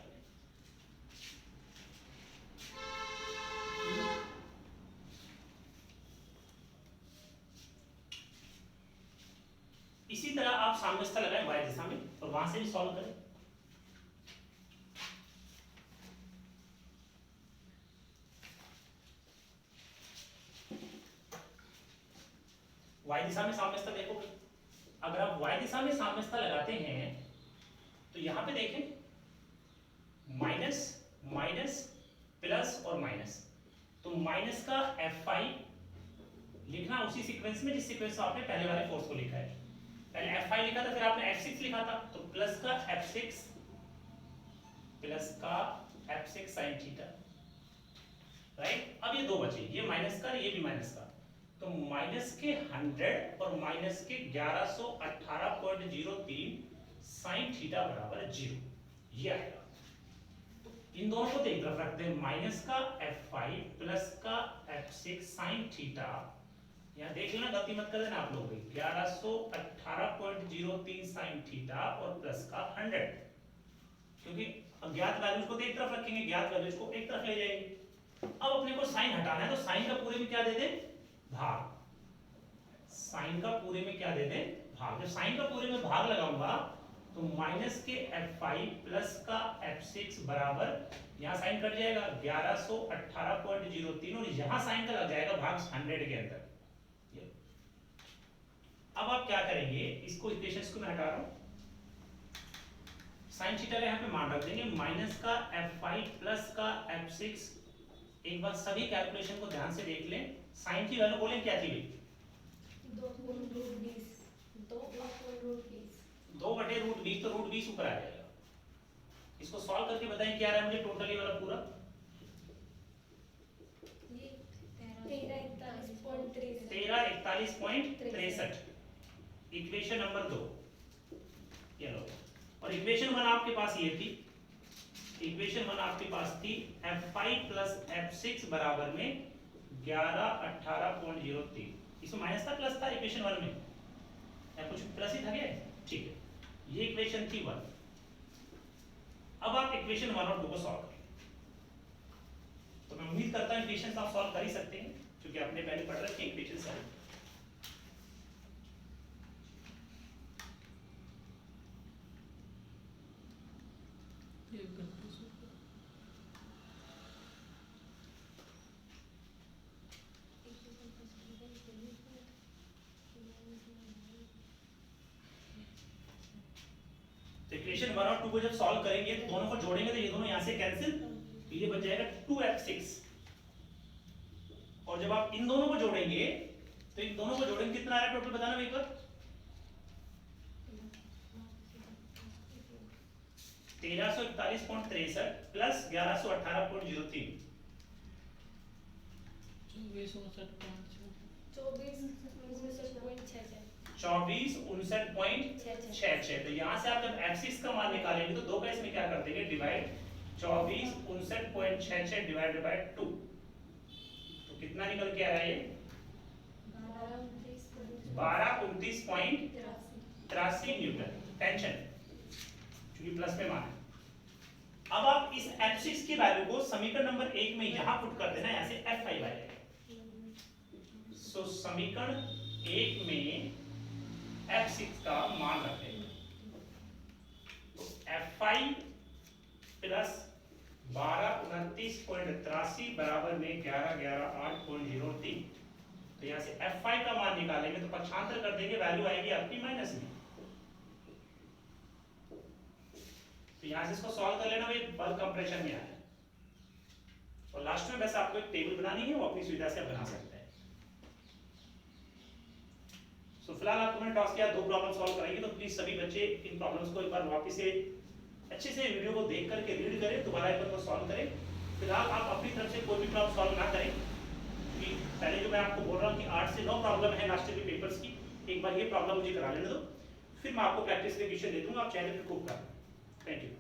इसी तरह आप साम्यवस्था लगाएं y दिशा में और वहां से भी सॉल्व करें। y दिशा में साम्यवस्था देखो, अगर आप y दिशा में साम्यवस्था लगाते हैं तो यहां पे देखें माइनस माइनस प्लस और माइनस, तो माइनस का f5 लिखना उसी सीक्वेंस में जिस सीक्वेंस में आपने पहले वाले फोर्स को लिखा है, पहले f5 लिखा था, फिर आपने f6 लिखा था, तो प्लस का f6 sin थीटा, राइट। अब ये दो बचे, ये माइनस का, ये भी माइनस का, तो माइनस के 100 और माइनस के 1118.03 sin थीटा बराबर 0, ये आएगा। तो इन दोनों को तो एक तरफ रखते हैं, माइनस का f5 प्लस का f6 sin थीटा, यहाँ देख लेना गलती मत कर देना आप लोग भी, 1118.03 sin थीटा और प्लस का 100, क्योंकि अज्ञात वैल्यूज को तो एक तरफ रखेंगे, ज्ञात वैल्यूज को एक तरफ ले जाएंगे। अब अपने को साइन हटाना है, तो साइन का पूरे में क्या दे दे, भाग। साइन का पूरे में क्या दे दे, भाग। जब साइन का पूरे में भाग लगाऊंगा तो माइनस के f5 प्लस का f6 बराबर, यहाँ साइन कट जाएगा 1118.03 और यहाँ साइन का लग जाएगा भाग 100 के अंदर। अब आप क्या करेंगे, इसको इक्वेशंस को मैं हटा रहा हूं, साइन थीटा का यहाँ पे मान रख देंगे, माइनस का f5 प्लस का f6। एक बार सभी कैलकुलेशन को ध्यान से देख लें, साइन की वैल्यू बोलें क्या थी भाई, 2/√20, तो √20 ऊपर आ जाएगा। इसको सॉल्व करके बताएं क्या आ रहा है मुझे टोटल ये वाला पूरा, 1341.63, इक्वेशन नंबर 2, ये लो। और इक्वेशन 1 आपके पास ये थी, इक्वेशन 1 आपके पास थी f5 प्लस f6 बराबर में 1118.03, इसमें माइनस था प्लस था इक्वेशन 1 में, या कुछ प्लस ही था क्या, ठीक है, ये इक्वेशन थी 1। अब आप इक्वेशन 1 और 2 को सॉल्व करें, तो मैं उम्मीद करता हूं इक्वेशन आप सॉल्व कर ही सकते हैं, क्योंकि आपने पहले पढ़ रखे हैं इक्वेशन सारे। तो इक्वेशन 1 और 2 को जब सॉल्व करेंगे तो दोनों को जोड़ेंगे तो ये दोनों यहां से कैंसिल, तो ये बच जाएगा 2f6, और जब आप इन दोनों को जोड़ेंगे तो इन दोनों को जोड़ेंगे कितना आ रहा है टोटल, बताना एक बार, 1341.63 प्लस 1118.03, 2459.66। तो यहां से आप जब f6 का मान निकालेंगे तो 2 का इसमें क्या कर देंगे, डिवाइड, 2459.66 डिवाइडेड बाय 2, तो कितना निकल के आ रहा है ये, 1229.83 न्यूटन। टेंशन, क्योंकि प्लस में मान है, अब आप इस F6 की वैल्यू को समीकरण नंबर 1 में यहां पुट कर देना, यहाँ से F5 आएगा। सो समीकरण 1 में F6 का मान रख देंगे, तो F5 प्लस 1229.83 बराबर में 11,11,8.03। तो यहाँ से F5 का मान निकालेंगे तो पक्षांतर कर देंगे, वैल्यू आएगी आपकी माइनस में। तो यहाँ से इसको सॉल्व कर लेना, भाई बल्क कंप्रेशन में आया। और लास्ट में वैसे आपको एक टेबल बनानी है, वो अपनी सुविधा से बना सकते हैं। सो फिलहाल आपको मैंने टॉस किया, 2 प्रॉब्लम सॉल्व कराएंगे, तो प्लीज सभी बच्चे इन प्रॉब्लम्स को एक बार वापस से अच्छे से वीडियो को देख करके रीड करें, दोबारा एक बार सॉल्व करें। फिलहाल आप अपनी तरफ से कोई भी प्रॉब्लम सॉल्व ना करें, कि पहले जो मैं आपको बोल रहा हूँ कि 8 से 9 प्रॉब्लम है लास्ट ईयर के पेपर्स की, एक बार ये प्रॉब्लम मुझे करा लेने दो, फिर मैं आपको प्रैक्टिस के विषय दे दूंगा, आप चैनल पे खूब करें। Thank you.